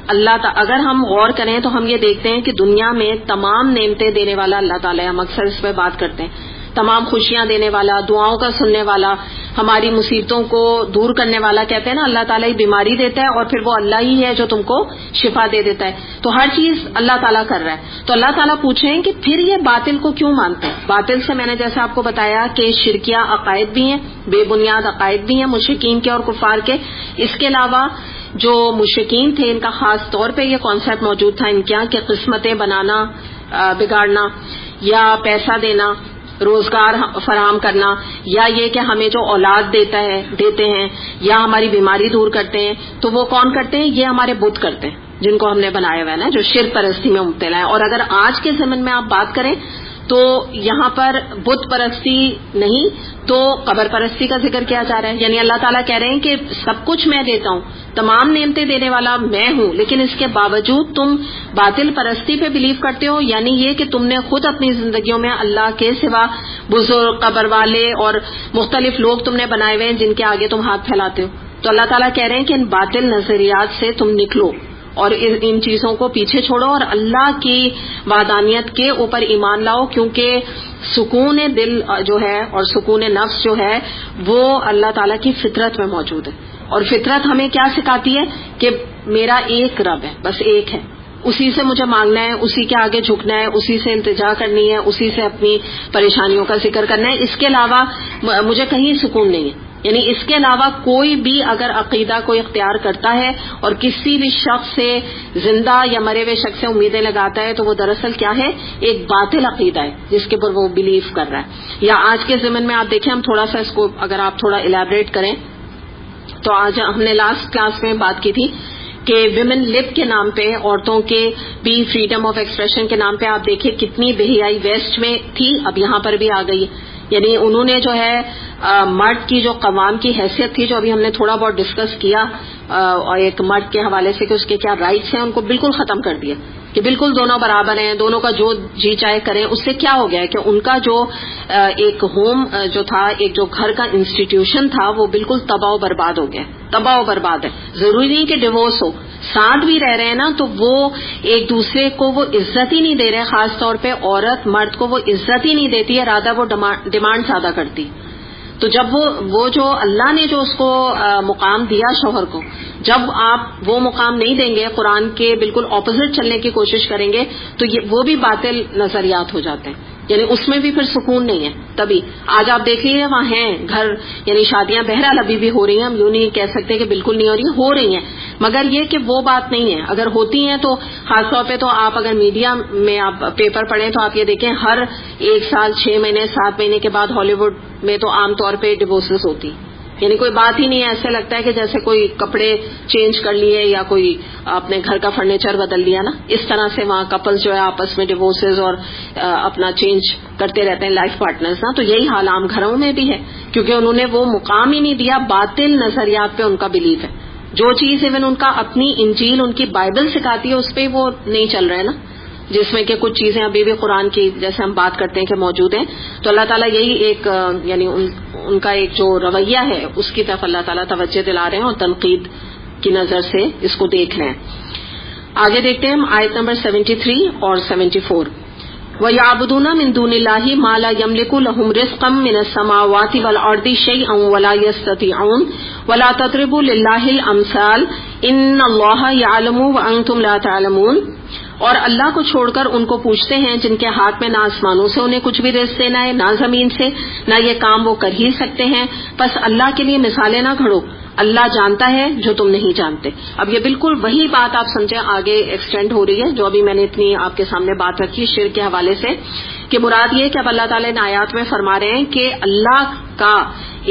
اگر ہم غور کریں تو ہم یہ دیکھتے ہیں کہ دنیا میں تمام نعمتیں دینے والا اللہ تعالیٰ ہے، ہم اکثر اس پہ بات کرتے ہیں، تمام خوشیاں دینے والا، دعاؤں کا سننے والا، ہماری مصیبتوں کو دور کرنے والا. کہتے ہیں نا اللہ تعالیٰ ہی بیماری دیتا ہے اور پھر وہ اللہ ہی ہے جو تم کو شفا دے دیتا ہے. تو ہر چیز اللہ تعالیٰ کر رہا ہے. تو اللہ تعالیٰ پوچھیں کہ پھر یہ باطل کو کیوں مانتے ہیں؟ باطل سے میں نے جیسے آپ کو بتایا کہ شرکیہ عقائد بھی ہیں، بے بنیاد عقائد بھی ہیں مشرکین کے اور کفار کے. اس کے علاوہ جو مشرکین تھے ان کا خاص طور پہ یہ کانسیپٹ موجود تھا ان کے یہاں کہ قسمتیں بنانا، بگاڑنا، یا پیسہ دینا، روزگار فراہم کرنا، یا یہ کہ ہمیں جو اولاد دیتے ہیں یا ہماری بیماری دور کرتے ہیں، تو وہ کون کرتے ہیں؟ یہ ہمارے بت کرتے ہیں جن کو ہم نے بنایا ہوا ہے نا، جو شرک پرستی میں مبتلا ہے. اور اگر آج کے زمن میں آپ بات کریں تو یہاں پر بت پرستی نہیں تو قبر پرستی کا ذکر کیا جا رہا ہے. یعنی اللہ تعالیٰ کہہ رہے ہیں کہ سب کچھ میں دیتا ہوں، تمام نعمتیں دینے والا میں ہوں، لیکن اس کے باوجود تم باطل پرستی پہ بلیو کرتے ہو. یعنی یہ کہ تم نے خود اپنی زندگیوں میں اللہ کے سوا بزرگ، قبر والے اور مختلف لوگ تم نے بنائے ہوئے ہیں جن کے آگے تم ہاتھ پھیلاتے ہو. تو اللہ تعالیٰ کہہ رہے ہیں کہ ان باطل نظریات سے تم نکلو اور ان چیزوں کو پیچھے چھوڑو اور اللہ کی وحدانیت کے اوپر ایمان لاؤ، کیونکہ سکون دل جو ہے اور سکون نفس جو ہے وہ اللہ تعالیٰ کی فطرت میں موجود ہے. اور فطرت ہمیں کیا سکھاتی ہے کہ میرا ایک رب ہے، بس ایک ہے، اسی سے مجھے مانگنا ہے، اسی کے آگے جھکنا ہے، اسی سے التجا کرنی ہے، اسی سے اپنی پریشانیوں کا ذکر کرنا ہے. اس کے علاوہ مجھے کہیں سکون نہیں ہے. یعنی اس کے علاوہ کوئی بھی اگر عقیدہ کو اختیار کرتا ہے اور کسی بھی شخص سے، زندہ یا مرے ہوئے شخص سے امیدیں لگاتا ہے تو وہ دراصل کیا ہے؟ ایک باطل عقیدہ ہے جس کے اوپر وہ بلیو کر رہا ہے. یا آج کے زمن میں آپ دیکھیں، ہم تھوڑا سا اس کو اگر آپ تھوڑا الیبریٹ کریں تو آج ہم نے لاسٹ کلاس میں بات کی تھی کہ ویمن لب کے نام پہ، عورتوں کے بھی فریڈم آف ایکسپریشن کے نام پہ آپ دیکھیں کتنی بے حیائی ویسٹ میں تھی، اب یہاں پر بھی آ گئی ہے. یعنی انہوں نے جو ہے مرد کی جو قوام کی حیثیت تھی، جو ابھی ہم نے تھوڑا بہت ڈسکس کیا اور ایک مرد کے حوالے سے کہ اس کے کیا رائٹس ہیں، ان کو بالکل ختم کر دیا کہ بالکل دونوں برابر ہیں، دونوں کا جو جی چاہے کریں. اس سے کیا ہو گیا ہے کہ ان کا جو ایک ہوم جو تھا، ایک جو گھر کا انسٹیٹیوشن تھا، وہ بالکل تباہ و برباد ہو گیا، تباہ و برباد ہے. ضروری نہیں کہ ڈیورس ہو، ساتھ بھی رہ رہے ہیں نا تو وہ ایک دوسرے کو وہ عزت ہی نہیں دے رہے. خاص طور پہ عورت مرد کو وہ عزت ہی نہیں دیتی ہے، رادہ وہ ڈیمانڈ زیادہ کرتی. تو جب وہ جو اللہ نے جو اس کو مقام دیا شوہر کو، جب آپ وہ مقام نہیں دیں گے، قرآن کے بالکل اپوزٹ چلنے کی کوشش کریں گے تو وہ بھی باطل نظریات ہو جاتے ہیں. یعنی اس میں بھی پھر سکون نہیں ہے. تبھی آج آپ دیکھ لیجیے وہاں ہیں گھر، یعنی شادیاں بہرحال ابھی بھی ہو رہی ہیں، ہم یوں نہیں کہہ سکتے کہ بالکل نہیں ہو رہی ہیں، مگر یہ کہ وہ بات نہیں ہے. اگر ہوتی ہیں تو خاص طور پہ تو آپ اگر میڈیا میں آپ پیپر پڑھیں تو آپ یہ دیکھیں ہر 1 سال 6 مہینے 7 مہینے کے بعد ہالی ووڈ میں تو عام طور پہ ڈیورسز ہوتی. یعنی کوئی بات ہی نہیں ہے، ایسے لگتا ہے کہ جیسے کوئی کپڑے چینج کر لیے یا کوئی اپنے گھر کا فرنیچر بدل لیا نا، اس طرح سے وہاں کپلز جو ہے آپس میں ڈیورسز اور اپنا چینج کرتے رہتے ہیں لائف پارٹنرز نا. تو یہی حال عام گھروں میں بھی ہے، کیونکہ انہوں نے وہ مقام ہی نہیں دیا. باطل نظریات پہ ان کا بلیف ہے. جو چیز ایون ان کا اپنی انجیل، ان کی بائبل سکھاتی ہے، اس پہ وہ نہیں چل رہے نا، جس میں کہ کچھ چیزیں ابھی بھی قرآن کی جیسے ہم بات کرتے ہیں کہ موجود ہیں. تو اللہ تعالیٰ یہی ایک یعنی ان کا ایک جو رویہ ہے اس کی طرف اللہ تعالیٰ توجہ دلا رہے ہیں اور تنقید کی نظر سے اس کو دیکھ رہے ہیں. آگے دیکھتے ہیں ہم آیت نمبر 73 اور 74. وَيَعْبُدُونَ مِن دُونِ اللَّهِ مَا لَا يَمْلِكُ لَهُمْ رِزْقًا مِّنَ السَّمَاوَاتِ وَالْأَرْضِ شَيْئًا وَلَا يَسْتَطِيعُونَ وَلَا تَضْرِبُوا لِلَّهِ الْأَمْثَالَ إِنَّ اللَّهَ يَعْلَمُ وَأَنْتُمْ لَا تَعْلَمُونَ. اور اللہ کو چھوڑ کر ان کو پوچھتے ہیں جن کے ہاتھ میں نہ آسمانوں سے انہیں کچھ بھی رزق دینا ہے، نہ زمین سے، نہ یہ کام وہ کر ہی سکتے ہیں. بس اللہ کے لیے مثالیں نہ گھڑو، اللہ جانتا ہے جو تم نہیں جانتے. اب یہ بالکل وہی بات آپ سمجھیں آگے ایکسٹینڈ ہو رہی ہے جو ابھی میں نے اتنی آپ کے سامنے بات رکھی شرک کے حوالے سے، کہ مراد یہ کہ اب اللہ تعالیٰ نے آیات میں فرما رہے ہیں کہ اللہ کا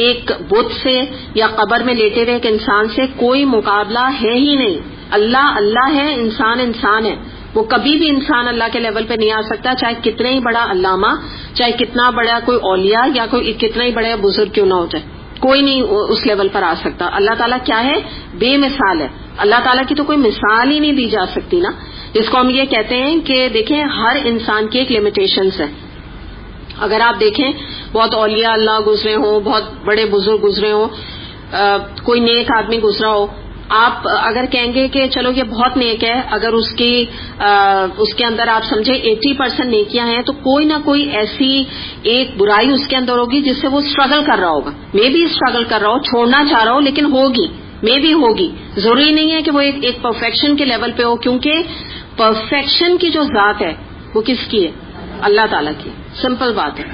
ایک بت سے یا قبر میں لیٹے ہوئے ایک انسان سے کوئی مقابلہ ہے ہی نہیں. اللہ اللہ ہے، انسان انسان ہے. وہ کبھی بھی انسان اللہ کے لیول پہ نہیں آ سکتا، چاہے کتنے ہی بڑا علامہ، چاہے کتنا بڑا کوئی اولیاء یا کوئی کتنا ہی بڑا بزرگ کیوں نہ ہو جائے، کوئی نہیں اس لیول پر آ سکتا. اللہ تعالیٰ کیا ہے؟ بے مثال ہے. اللہ تعالیٰ کی تو کوئی مثال ہی نہیں دی جا سکتی نا. جس کو ہم یہ کہتے ہیں کہ دیکھیں ہر انسان کی ایک لمیٹیشنز ہے. اگر آپ دیکھیں بہت اولیاء اللہ گزرے ہوں، بہت بڑے بزرگ گزرے ہوں، کوئی نیک آدمی گزرا ہو، آپ اگر کہیں گے کہ چلو یہ بہت نیک ہے، اگر اس کے اندر آپ سمجھے 80% نیکیاں ہیں، تو کوئی نہ کوئی ایسی ایک برائی اس کے اندر ہوگی جس سے وہ اسٹرگل کر رہا ہوگا، میں بھی اسٹرگل کر رہا ہوں، چھوڑنا چاہ رہا ہوں، لیکن ہوگی، میں بھی ہوگی. ضروری نہیں ہے کہ وہ ایک پرفیکشن کے لیول پہ ہو، کیونکہ پرفیکشن کی جو ذات ہے وہ کس کی ہے؟ اللہ تعالیٰ کی. سمپل بات ہے.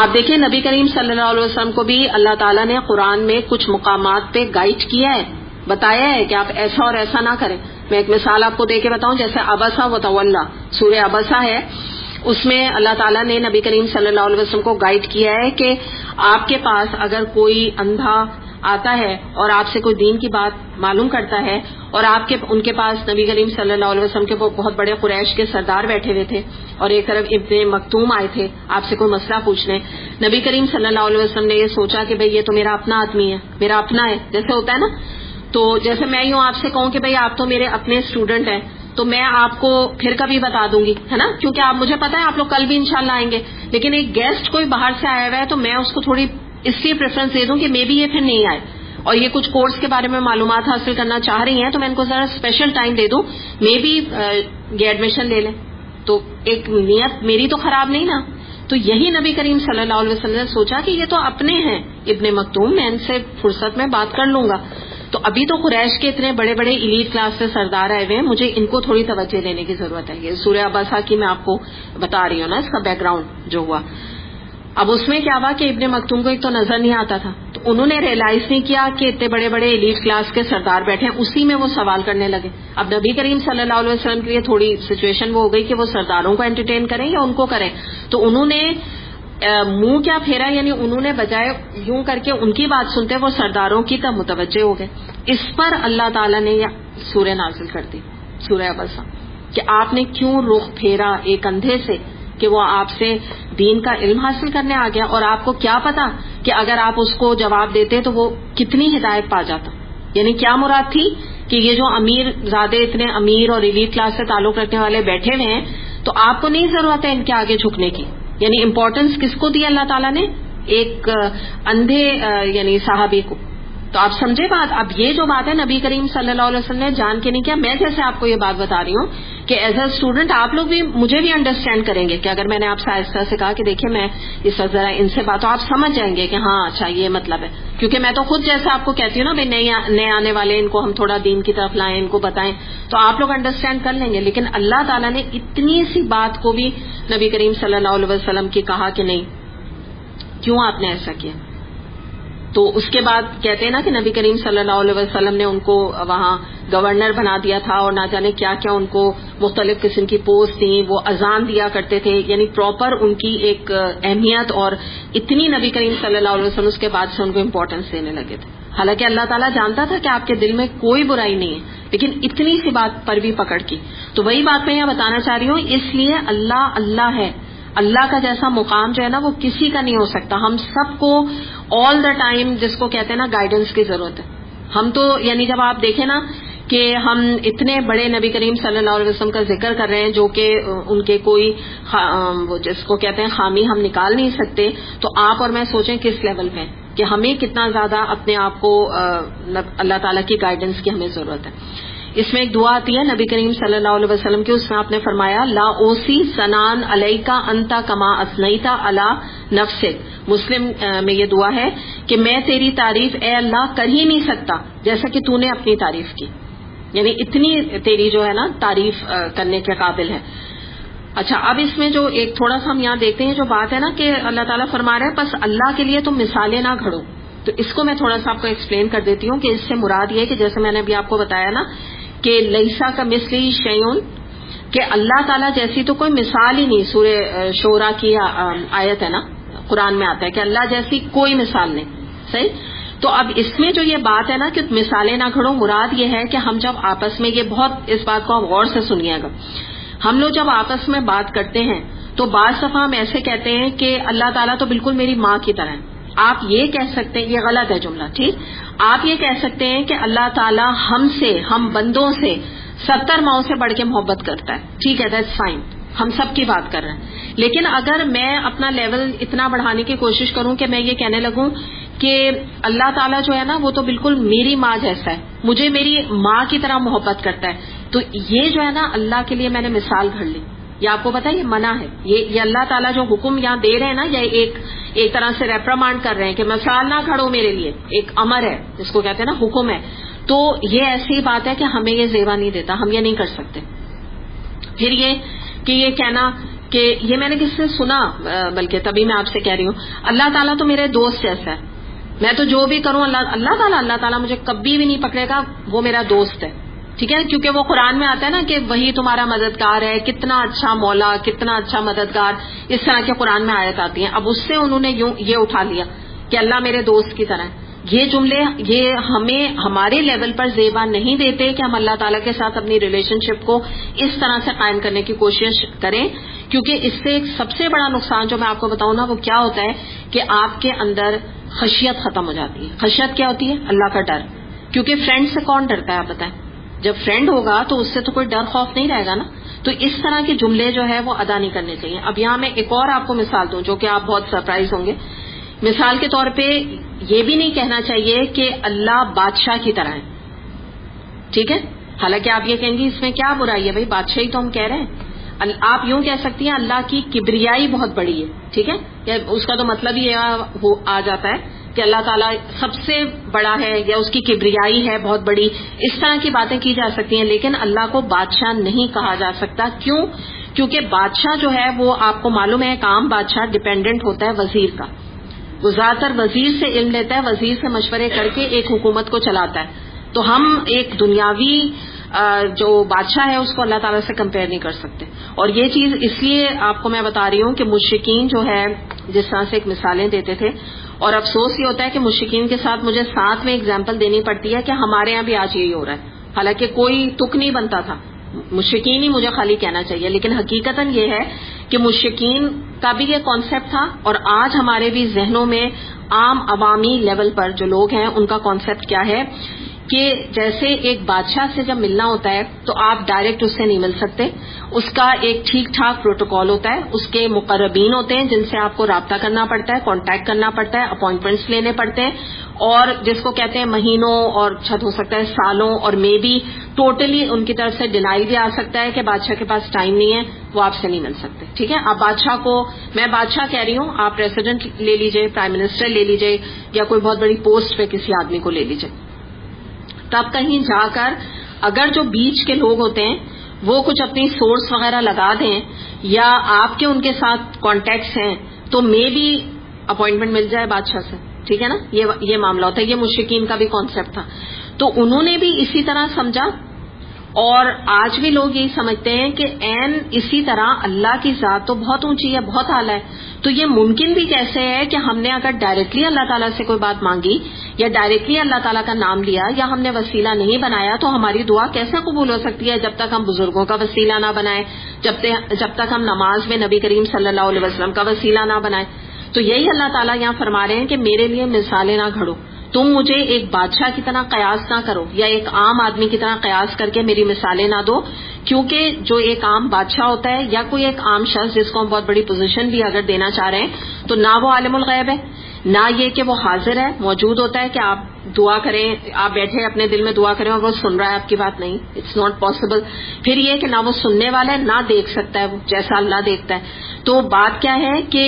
آپ دیکھیں نبی کریم صلی اللہ علیہ وسلم کو بھی اللہ تعالیٰ نے قرآن میں کچھ مقامات پہ گائیڈ کیا ہے، بتایا ہے کہ آپ ایسا اور ایسا نہ کریں. میں ایک مثال آپ کو دے کے بتاؤں، جیسے عبسہ و تولیٰ سورہ عبسہ ہے، اس میں اللہ تعالیٰ نے نبی کریم صلی اللہ علیہ وسلم کو گائیڈ کیا ہے کہ آپ کے پاس اگر کوئی اندھا آتا ہے اور آپ سے کوئی دین کی بات معلوم کرتا ہے، اور ان کے پاس نبی کریم صلی اللہ علیہ وسلم کے بہت بڑے قریش کے سردار بیٹھے ہوئے تھے، اور ایک طرف ابن مکتوم آئے تھے آپ سے کوئی مسئلہ پوچھنے. نبی کریم صلی اللہ علیہ وسلم نے یہ سوچا کہ بھئی یہ تو میرا اپنا آدمی ہے، میرا اپنا ہے، جیسے ہوتا ہے نا. تو جیسے میں یوں آپ سے کہوں کہ بھئی آپ تو میرے اپنے اسٹوڈنٹ ہیں، تو میں آپ کو پھر کبھی بتا دوں گی، ہے نا، کیونکہ آپ مجھے پتا ہے آپ لوگ کل بھی انشاءاللہ آئیں گے. لیکن ایک گیسٹ کوئی باہر سے آیا ہوا ہے تو میں اس کو تھوڑی اس لیے پریفرنس دے دوں کہ مے بی یہ پھر نہیں آئے، اور یہ کچھ کورس کے بارے میں معلومات حاصل کرنا چاہ رہی ہیں، تو میں ان کو ذرا اسپیشل ٹائم دے دوں، مے بی یہ ایڈمیشن لے لیں. تو ایک نیت میری تو خراب نہیں نا. تو یہی نبی کریم صلی اللہ علیہ وسلم نے سوچا کہ یہ تو اپنے ہیں ابن مکتوم، میں ان سے فرصت میں بات کر لوں گا. تو ابھی تو قریش کے اتنے بڑے بڑے ایلیٹ کلاس سے سردار آئے ہوئے ہیں، مجھے ان کو تھوڑی توجہ دینے کی ضرورت ہے. یہ سورہ عبسہ کی میں آپ کو بتا رہی ہوں نا، اس کا بیک گراؤنڈ جو ہوا. اب اس میں کیا ہوا کہ ابن مکتوم کو ایک تو نظر نہیں آتا تھا، تو انہوں نے ریئلائز نہیں کیا کہ اتنے بڑے بڑے ایلیٹ کلاس کے سردار بیٹھے ہیں، اسی میں وہ سوال کرنے لگے. اب نبی کریم صلی اللہ علیہ وسلم کے لیے تھوڑی سچویشن وہ ہو گئی کہ وہ سرداروں کو انٹرٹین کریں یا ان کو کریں. تو انہوں نے منہ کیا پھیرا، یعنی انہوں نے بجائے یوں کر کے ان کی بات سنتے وہ سرداروں کی طرف متوجہ ہو گئے. اس پر اللہ تعالیٰ نے یہ سورہ نازل کر دی، سورہ عبسہ، کہ آپ نے کیوں رخ پھیرا ایک اندھے سے کہ وہ آپ سے دین کا علم حاصل کرنے آ گیا، اور آپ کو کیا پتا کہ اگر آپ اس کو جواب دیتے تو وہ کتنی ہدایت پا جاتا. یعنی کیا مراد تھی کہ یہ جو امیر زادے اتنے امیر اور ایلیٹ کلاس سے تعلق رکھنے والے بیٹھے ہوئے ہیں، تو آپ کو نہیں ضرورت ہے ان کے آگے جھکنے کی. یعنی امپورٹنس کس کو دی اللہ تعالیٰ نے؟ ایک اندھے یعنی صحابی کو. تو آپ سمجھے بات. اب یہ جو بات ہے نبی کریم صلی اللہ علیہ وسلم نے جان کے نہیں کیا. میں جیسے آپ کو یہ بات بتا رہی ہوں کہ ایز اے اسٹوڈنٹ آپ لوگ بھی مجھے بھی انڈرسٹینڈ کریں گے کہ اگر میں نے آپ سے آہستہ سے کہا کہ دیکھیں میں اس وقت ذرا ان سے بات، تو آپ سمجھ جائیں گے کہ ہاں اچھا یہ مطلب ہے. کیونکہ میں تو خود جیسے آپ کو کہتی ہوں نا بھائی نئے آنے والے ان کو ہم تھوڑا دین کی طرف لائیں، ان کو بتائیں، تو آپ لوگ انڈرسٹینڈ کر لیں گے. لیکن اللہ تعالیٰ نے اتنی سی بات کو بھی نبی کریم صلی اللہ علیہ وسلم کی کہا کہ نہیں، کیوں آپ نے ایسا کیا. تو اس کے بعد کہتے ہیں نا کہ نبی کریم صلی اللہ علیہ وسلم نے ان کو وہاں گورنر بنا دیا تھا، اور نہ جانے کیا کیا ان کو مختلف قسم کی پوسٹ دیں، وہ اذان دیا کرتے تھے. یعنی پراپر ان کی ایک اہمیت، اور اتنی نبی کریم صلی اللہ علیہ وسلم اس کے بعد سے ان کو امپورٹنس دینے لگے تھے. حالانکہ اللہ تعالیٰ جانتا تھا کہ آپ کے دل میں کوئی برائی نہیں ہے، لیکن اتنی سی بات پر بھی پکڑ کی. تو وہی بات میں یہاں بتانا چاہ رہی ہوں. اس لیے اللہ ہے، اللہ کا جیسا مقام جو ہے نا وہ کسی کا نہیں ہو سکتا. ہم سب کو آل دا ٹائم جس کو کہتے ہیں نا گائیڈنس کی ضرورت ہے. ہم تو یعنی جب آپ دیکھیں نا کہ ہم اتنے بڑے نبی کریم صلی اللہ علیہ وسلم کا ذکر کر رہے ہیں جو کہ ان کے کوئی وہ جس کو کہتے ہیں خامی ہم نکال نہیں سکتے، تو آپ اور میں سوچیں کس لیول پہ کہ ہمیں کتنا زیادہ اپنے آپ کو اللہ تعالیٰ کی گائیڈنس کی ہمیں ضرورت ہے. اس میں ایک دعا آتی ہے نبی کریم صلی اللہ علیہ وسلم کی، اس میں آپ نے فرمایا لا اوسی سنان علیکا انتا کما اسنیتا علی نفسک. مسلم میں یہ دعا ہے کہ میں تیری تعریف اے اللہ کر ہی نہیں سکتا جیسا کہ تو نے اپنی تعریف کی. یعنی اتنی تیری جو ہے نا تعریف کرنے کے قابل ہے. اچھا اب اس میں جو ایک تھوڑا سا ہم یہاں دیکھتے ہیں جو بات ہے نا کہ اللہ تعالیٰ فرما رہے ہیں بس اللہ کے لیے تم مثالیں نہ گھڑو. تو اس کو میں تھوڑا سا آپ کو ایکسپلین کر دیتی ہوں کہ اس سے مراد یہ ہے کہ جیسے میں نے ابھی آپ کو بتایا نا کہ لیسا کا مثلی شیئن، کہ اللہ تعالیٰ جیسی تو کوئی مثال ہی نہیں. سورہ شورا کی آیت ہے نا، قرآن میں آتا ہے کہ اللہ جیسی کوئی مثال نہیں. صحیح. تو اب اس میں جو یہ بات ہے نا کہ مثالیں نہ گھڑو، مراد یہ ہے کہ ہم جب آپس میں، یہ بہت اس بات کو آپ غور سے سنیے گا، ہم لوگ جب آپس میں بات کرتے ہیں تو بعض دفعہ ہم ایسے کہتے ہیں کہ اللہ تعالیٰ تو بالکل میری ماں کی طرح ہے. آپ یہ کہہ سکتے ہیں، یہ غلط ہے جملہ، ٹھیک. آپ یہ کہہ سکتے ہیں کہ اللہ تعالیٰ ہم بندوں سے 70 ماؤں سے بڑھ کے محبت کرتا ہے. ٹھیک ہے، دیٹس فائن، ہم سب کی بات کر رہے ہیں. لیکن اگر میں اپنا لیول اتنا بڑھانے کی کوشش کروں کہ میں یہ کہنے لگوں کہ اللہ تعالیٰ جو ہے نا وہ تو بالکل میری ماں جیسا ہے, مجھے میری ماں کی طرح محبت کرتا ہے, تو یہ جو ہے نا اللہ کے لیے میں نے مثال گھڑ لی. یہ آپ کو پتا ہے یہ منع ہے, یہ اللہ تعالیٰ جو حکم یہاں دے رہے ہیں نا, یہ ایک طرح سے ریپرمانڈ کر رہے ہیں کہ مثال نہ کھڑو میرے لیے, ایک امر ہے جس کو کہتے ہیں نا حکم ہے. تو یہ ایسی بات ہے کہ ہمیں یہ زیبا نہیں دیتا, ہم یہ نہیں کر سکتے. پھر یہ کہ یہ کہنا کہ یہ میں نے کس سے سنا, بلکہ تبھی میں آپ سے کہہ رہی ہوں, اللہ تعالیٰ تو میرے دوست جیسا ہے, میں تو جو بھی کروں اللہ تعالیٰ مجھے کبھی بھی نہیں پکڑے گا, وہ میرا دوست ہے. ٹھیک ہے, کیونکہ وہ قرآن میں آتا ہے نا کہ وہی تمہارا مددگار ہے, کتنا اچھا مولا, کتنا اچھا مددگار, اس طرح کے قرآن میں آیت آتی ہیں. اب اس سے انہوں نے یہ اٹھا لیا کہ اللہ میرے دوست کی طرح ہے. یہ جملے یہ ہمیں ہمارے لیول پر زیبا نہیں دیتے کہ ہم اللہ تعالیٰ کے ساتھ اپنی ریلیشن شپ کو اس طرح سے قائم کرنے کی کوشش کریں, کیونکہ اس سے ایک سب سے بڑا نقصان جو میں آپ کو بتاؤں نا وہ کیا ہوتا ہے کہ آپ کے اندر خشیت ختم ہو جاتی ہے. خشیت کیا ہوتی ہے؟ اللہ کا ڈر. کیونکہ فرینڈ سے کون ڈرتا ہے آپ بتائیں؟ جب فرینڈ ہوگا تو اس سے تو کوئی ڈر خوف نہیں رہے گا نا. تو اس طرح کے جملے جو ہے وہ ادا نہیں کرنے چاہیے. اب یہاں میں ایک اور آپ کو مثال دوں جو کہ آپ بہت سرپرائز ہوں گے. مثال کے طور پہ یہ بھی نہیں کہنا چاہیے کہ اللہ بادشاہ کی طرح ہے. ٹھیک ہے, حالانکہ آپ یہ کہیں گے اس میں کیا برائی ہے, بھائی بادشاہی تو ہم کہہ رہے ہیں. آپ یوں کہہ سکتی ہیں اللہ کی کبریائی بہت بڑی ہے. ٹھیک ہے, اس کا تو مطلب ہی آ جاتا ہے کہ اللہ تعالیٰ سب سے بڑا ہے یا اس کی کبریائی ہے بہت بڑی. اس طرح کی باتیں کی جا سکتی ہیں, لیکن اللہ کو بادشاہ نہیں کہا جا سکتا. کیوں؟ کیونکہ بادشاہ جو ہے وہ آپ کو معلوم ہے, ایک عام بادشاہ ڈیپینڈنٹ ہوتا ہے وزیر کا. وہ زیادہ تر وزیر سے علم لیتا ہے, وزیر سے مشورے کر کے ایک حکومت کو چلاتا ہے. تو ہم ایک دنیاوی جو بادشاہ ہے اس کو اللہ تعالیٰ سے کمپیئر نہیں کر سکتے. اور یہ چیز اس لیے آپ کو میں بتا رہی ہوں کہ مشرکین جو ہے جس طرح سے ایک مثالیں دیتے تھے, اور افسوس یہ ہوتا ہے کہ مشرکین کے ساتھ مجھے ساتھ میں ایگزامپل دینی پڑتی ہے کہ ہمارے یہاں بھی آج یہی ہو رہا ہے, حالانکہ کوئی تک نہیں بنتا تھا, مشرکین ہی مجھے خالی کہنا چاہیے. لیکن حقیقتاً یہ ہے کہ مشرکین کا بھی یہ کانسیپٹ تھا, اور آج ہمارے بھی ذہنوں میں عام عوامی لیول پر جو لوگ ہیں ان کا کانسیپٹ کیا ہے کہ جیسے ایک بادشاہ سے جب ملنا ہوتا ہے تو آپ ڈائریکٹ اس سے نہیں مل سکتے. اس کا ایک ٹھیک ٹھاک پروٹوکول ہوتا ہے, اس کے مقربین ہوتے ہیں جن سے آپ کو رابطہ کرنا پڑتا ہے, کانٹیکٹ کرنا پڑتا ہے, اپوائنٹمنٹس لینے پڑتے ہیں, اور جس کو کہتے ہیں مہینوں اور چھت ہو سکتا ہے سالوں, اور مے بی ٹوٹلی ان کی طرف سے ڈینائی بھی آ سکتا ہے کہ بادشاہ کے پاس ٹائم نہیں ہے, وہ آپ سے نہیں مل سکتے. ٹھیک ہے, آپ بادشاہ کو, میں بادشاہ کہہ رہی ہوں, آپ پریزیڈنٹ لے لیجئے, پرائم منسٹر لے لیجئے, یا کوئی بہت بڑی پوسٹ پہ کسی آدمی کو لے لیجئے. تب کہیں جا کر اگر جو بیچ کے لوگ ہوتے ہیں وہ کچھ اپنی سورس وغیرہ لگا دیں, یا آپ کے ان کے ساتھ کانٹیکٹس ہیں, تو مے بھی اپوائنٹمنٹ مل جائے بادشاہ سے. ٹھیک ہے نا, یہ معاملہ ہوتا ہے. یہ مشرکین کا بھی کانسیپٹ تھا, تو انہوں نے بھی اسی طرح سمجھا, اور آج بھی لوگ یہی سمجھتے ہیں کہ این اسی طرح اللہ کی ذات تو بہت اونچی ہے, بہت اعلیٰ ہے. تو یہ ممکن بھی کیسے ہے کہ ہم نے اگر ڈائریکٹلی اللہ تعالیٰ سے کوئی بات مانگی, یا ڈائریکٹلی اللہ تعالیٰ کا نام لیا, یا ہم نے وسیلہ نہیں بنایا, تو ہماری دعا کیسے قبول ہو سکتی ہے جب تک ہم بزرگوں کا وسیلہ نہ بنائیں, جب تک ہم نماز میں نبی کریم صلی اللہ علیہ وسلم کا وسیلہ نہ بنائیں. تو یہی اللہ تعالیٰ یہاں فرما رہے ہیں کہ میرے لیے مثالیں نہ گھڑو, تم مجھے ایک بادشاہ کی طرح قیاس نہ کرو, یا ایک عام آدمی کی طرح قیاس کر کے میری مثالیں نہ دو. کیونکہ جو ایک عام بادشاہ ہوتا ہے, یا کوئی ایک عام شخص جس کو ہم بہت بڑی پوزیشن بھی اگر دینا چاہ رہے ہیں, تو نہ وہ عالم الغیب ہے, نہ یہ کہ وہ حاضر ہے, موجود ہوتا ہے کہ آپ دعا کریں, آپ بیٹھے اپنے دل میں دعا کریں اور وہ سن رہا ہے آپ کی بات, نہیں, اٹس ناٹ پاسبل. پھر یہ کہ نہ وہ سننے والا ہے, نہ دیکھ سکتا ہے وہ جیسا اللہ دیکھتا ہے. تو بات کیا ہے کہ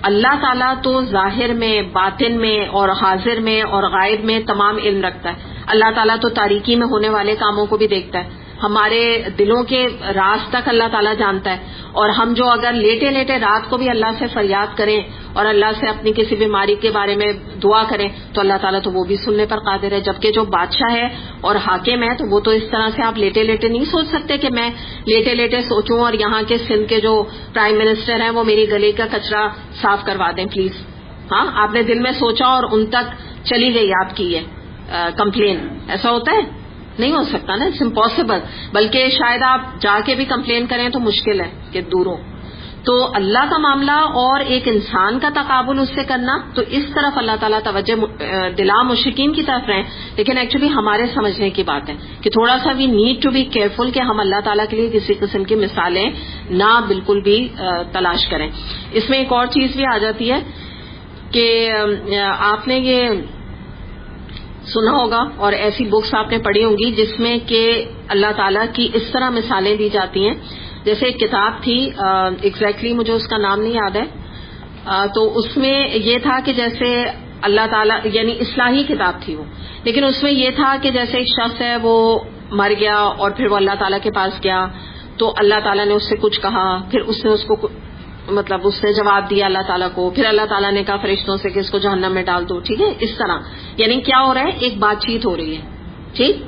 اللہ تعالیٰ تو ظاہر میں, باطن میں, اور حاضر میں اور غائب میں تمام علم رکھتا ہے. اللہ تعالیٰ تو تاریکی میں ہونے والے کاموں کو بھی دیکھتا ہے, ہمارے دلوں کے راز تک اللہ تعالیٰ جانتا ہے. اور ہم جو اگر لیٹے لیٹے رات کو بھی اللہ سے فریاد کریں اور اللہ سے اپنی کسی بیماری کے بارے میں دعا کریں, تو اللہ تعالیٰ تو وہ بھی سننے پر قادر ہے. جبکہ جو بادشاہ ہے اور حاکم ہے, تو وہ تو اس طرح سے آپ لیٹے لیٹے نہیں سوچ سکتے کہ میں لیٹے لیٹے سوچوں اور یہاں کے سندھ کے جو پرائم منسٹر ہیں وہ میری گلی کا کچرا صاف کروا دیں پلیز. ہاں, آپ نے دل میں سوچا اور ان تک چلی گئی آپ کی یہ کمپلین, ایسا ہوتا ہے؟ نہیں ہو سکتا نا, اٹس امپاسبل. بلکہ شاید آپ جا کے بھی کمپلین کریں تو مشکل ہے کہ دور ہو. تو اللہ کا معاملہ اور ایک انسان کا تقابل اس سے کرنا، تو اس طرف اللہ تعالیٰ توجہ دلا مشرکین کی طرف رہیں، لیکن ایکچولی ہمارے سمجھنے کی بات ہے کہ تھوڑا سا we need to be careful کہ ہم اللہ تعالیٰ کے لیے کسی قسم کی مثالیں نہ بالکل بھی تلاش کریں. اس میں ایک اور چیز بھی آ جاتی ہے کہ آپ نے یہ سنا ہوگا اور ایسی بکس آپ نے پڑھی ہوں گی جس میں کہ اللہ تعالیٰ کی اس طرح مثالیں دی جاتی ہیں. جیسے ایک کتاب تھی، ایگزیکٹلی مجھے اس کا نام نہیں یاد ہے، تو اس میں یہ تھا کہ جیسے اللہ تعالیٰ، یعنی اصلاحی کتاب تھی وہ، لیکن اس میں یہ تھا کہ جیسے ایک شخص ہے وہ مر گیا اور پھر وہ اللہ تعالیٰ کے پاس گیا، تو اللہ تعالیٰ نے اس سے کچھ کہا، پھر اس نے اس کو مطلب اس نے جواب دیا اللہ تعالیٰ کو، پھر اللہ تعالیٰ نے کہا فرشتوں سے کہ اس کو جہنم میں ڈال دو. ٹھیک ہے، اس طرح یعنی کیا ہو رہا ہے، ایک بات چیت ہو رہی ہے. ٹھیک،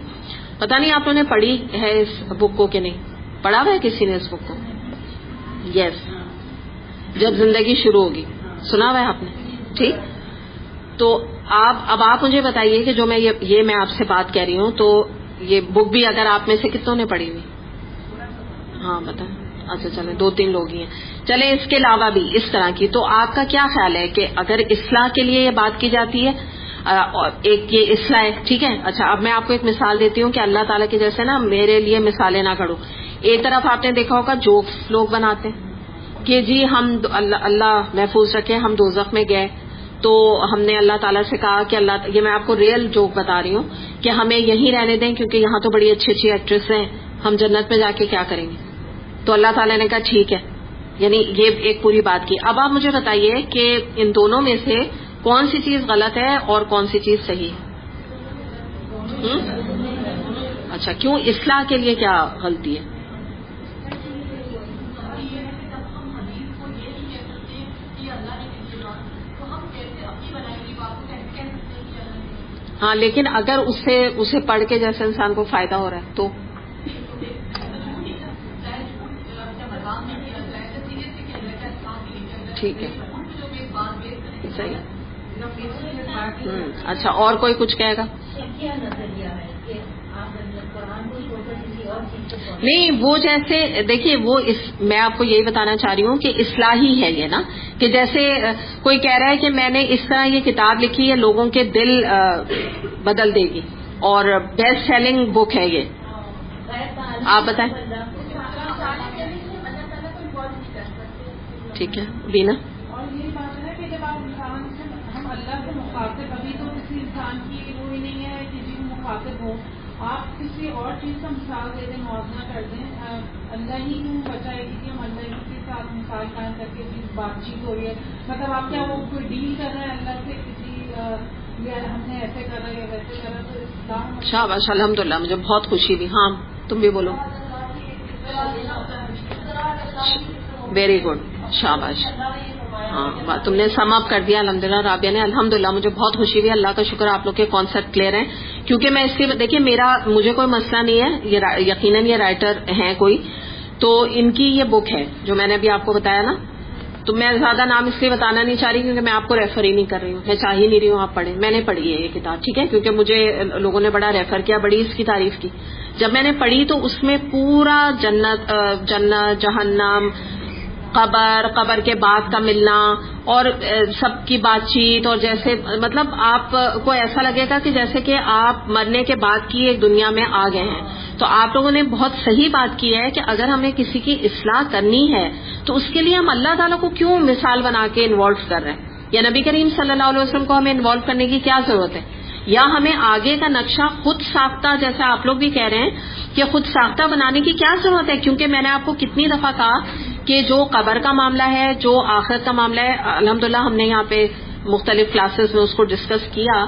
پتہ نہیں آپ نے پڑھی ہے اس بک کو کہ نہیں، پڑھا ہوا ہے کسی نے اس بک کو؟ یس، جب زندگی شروع ہوگی، سنا ہوا ہے آپ نے. ٹھیک، تو اب آپ مجھے بتائیے کہ جو میں یہ میں آپ سے بات کہہ رہی ہوں، تو یہ بک بھی اگر آپ میں سے کتنوں نے پڑھی ہوئی؟ ہاں بتائیں. اچھا چلیں، 2-3 لوگ ہی ہیں. چلیں، اس کے علاوہ بھی اس طرح کی، تو آپ کا کیا خیال ہے کہ اگر اصلاح کے لیے یہ بات کی جاتی ہے، ایک یہ اصلاح ہے، ٹھیک ہے. اچھا، اب میں آپ کو ایک مثال دیتی ہوں کہ اللہ تعالیٰ کے جیسے نا میرے لیے مثالیں نہ کھڑو. ایک طرف آپ نے دیکھا ہوگا جوکس لوگ بناتے ہیں کہ جی ہم اللہ محفوظ رکھے، ہم دوزخ میں گئے تو ہم نے اللہ تعالیٰ سے کہا کہ اللہ، یہ میں آپ کو ریئل جوک بتا رہی ہوں کہ ہمیں یہیں رہنے دیں کیونکہ یہاں تو بڑی اچھی اچھی ایکٹریس ہیں، ہم جنت میں جا کے کیا کریں گے. تو اللہ تعالیٰ نے کہا ٹھیک ہے، یعنی یہ ایک پوری بات کی. اب آپ مجھے بتائیے کہ ان دونوں میں سے کون سی چیز غلط ہے اور کون سی چیز صحیح ہے؟ اچھا، کیوں؟ اصلاح کے لیے کیا غلطی ہے؟ ہاں، لیکن اگر اسے پڑھ کے جیسے انسان کو فائدہ ہو رہا ہے تو ٹھیک ہے، صحیح. اچھا، اور کوئی کچھ کہے گا؟ نہیں، وہ جیسے دیکھیے، وہ میں آپ کو یہی بتانا چاہ رہی ہوں کہ اصلاحی ہے یہ نا، کہ جیسے کوئی کہہ رہا ہے کہ میں نے اس طرح یہ کتاب لکھی ہے لوگوں کے دل بدل دے گی اور بیسٹ سیلنگ بک ہے یہ. آپ بتائیں. ٹھیک ہے، بینا. اور یہ بات ہے کہ جب آپ انسان سے ہم اللہ کے مخاطب، ابھی تو کسی انسان کی وہ ہی نہیں ہے کہ جی مخاطب ہو، آپ کسی اور چیز کا مثال دے دیں، موازنہ کر دیں، اللہ ہی کیوں بچائے گی کہ ہم اللہ ہی کے ساتھ مثال قائم کر کے بات چیت ہو رہی ہے. مطلب آپ کیا وہ کوئی ڈیل کر رہے ہیں اللہ سے کسی، یا ہم نے ایسے کرا یا ویسے کرا؟ تو اسلام. شاباش، الحمدللہ، مجھے بہت خوشی ہوئی. ہاں تم بھی بولو. ویری گڈ، شاباش. ہاں، تم نے سم اپ کر دیا الحمدللہ رابعہ نے. الحمدللہ، مجھے بہت خوشی ہوئی. اللہ کا شکر آپ لوگ کے کانسیپٹ کلیئر ہیں، کیونکہ میں اس لیے دیکھیے مجھے کوئی مسئلہ نہیں ہے، یہ یقیناً یہ رائٹر ہیں کوئی، تو ان کی یہ بک ہے جو میں نے ابھی آپ کو بتایا نا، تو میں زیادہ نام اس لیے بتانا نہیں چاہ رہی کیونکہ میں آپ کو ریفر ہی نہیں کر رہی ہوں، میں چاہ ہی نہیں رہی ہوں آپ پڑھیں. میں نے پڑھی ہے یہ کتاب، ٹھیک ہے، کیونکہ مجھے لوگوں نے بڑا ریفر کیا، بڑی اس کی تعریف کی. جب میں نے پڑھی تو اس میں پورا جنت، جہنم، قبر کے بعد کا ملنا اور سب کی بات چیت، اور جیسے مطلب آپ کو ایسا لگے گا کہ جیسے کہ آپ مرنے کے بعد کی ایک دنیا میں آ گئے ہیں. تو آپ لوگوں نے بہت صحیح بات کی ہے کہ اگر ہمیں کسی کی اصلاح کرنی ہے تو اس کے لیے ہم اللہ تعالیٰ کو کیوں مثال بنا کے انوالو کر رہے ہیں، یا نبی کریم صلی اللہ علیہ وسلم کو ہمیں انوالو کرنے کی کیا ضرورت ہے، یا ہمیں آگے کا نقشہ خود ساختہ، جیسے آپ لوگ بھی کہہ رہے ہیں کہ خود ساختہ بنانے کی کیا ضرورت ہے. کیونکہ میں نے آپ کو کتنی دفعہ کہا کہ جو قبر کا معاملہ ہے، جو آخرت کا معاملہ ہے، الحمدللہ ہم نے یہاں پہ مختلف کلاسز میں اس کو ڈسکس کیا.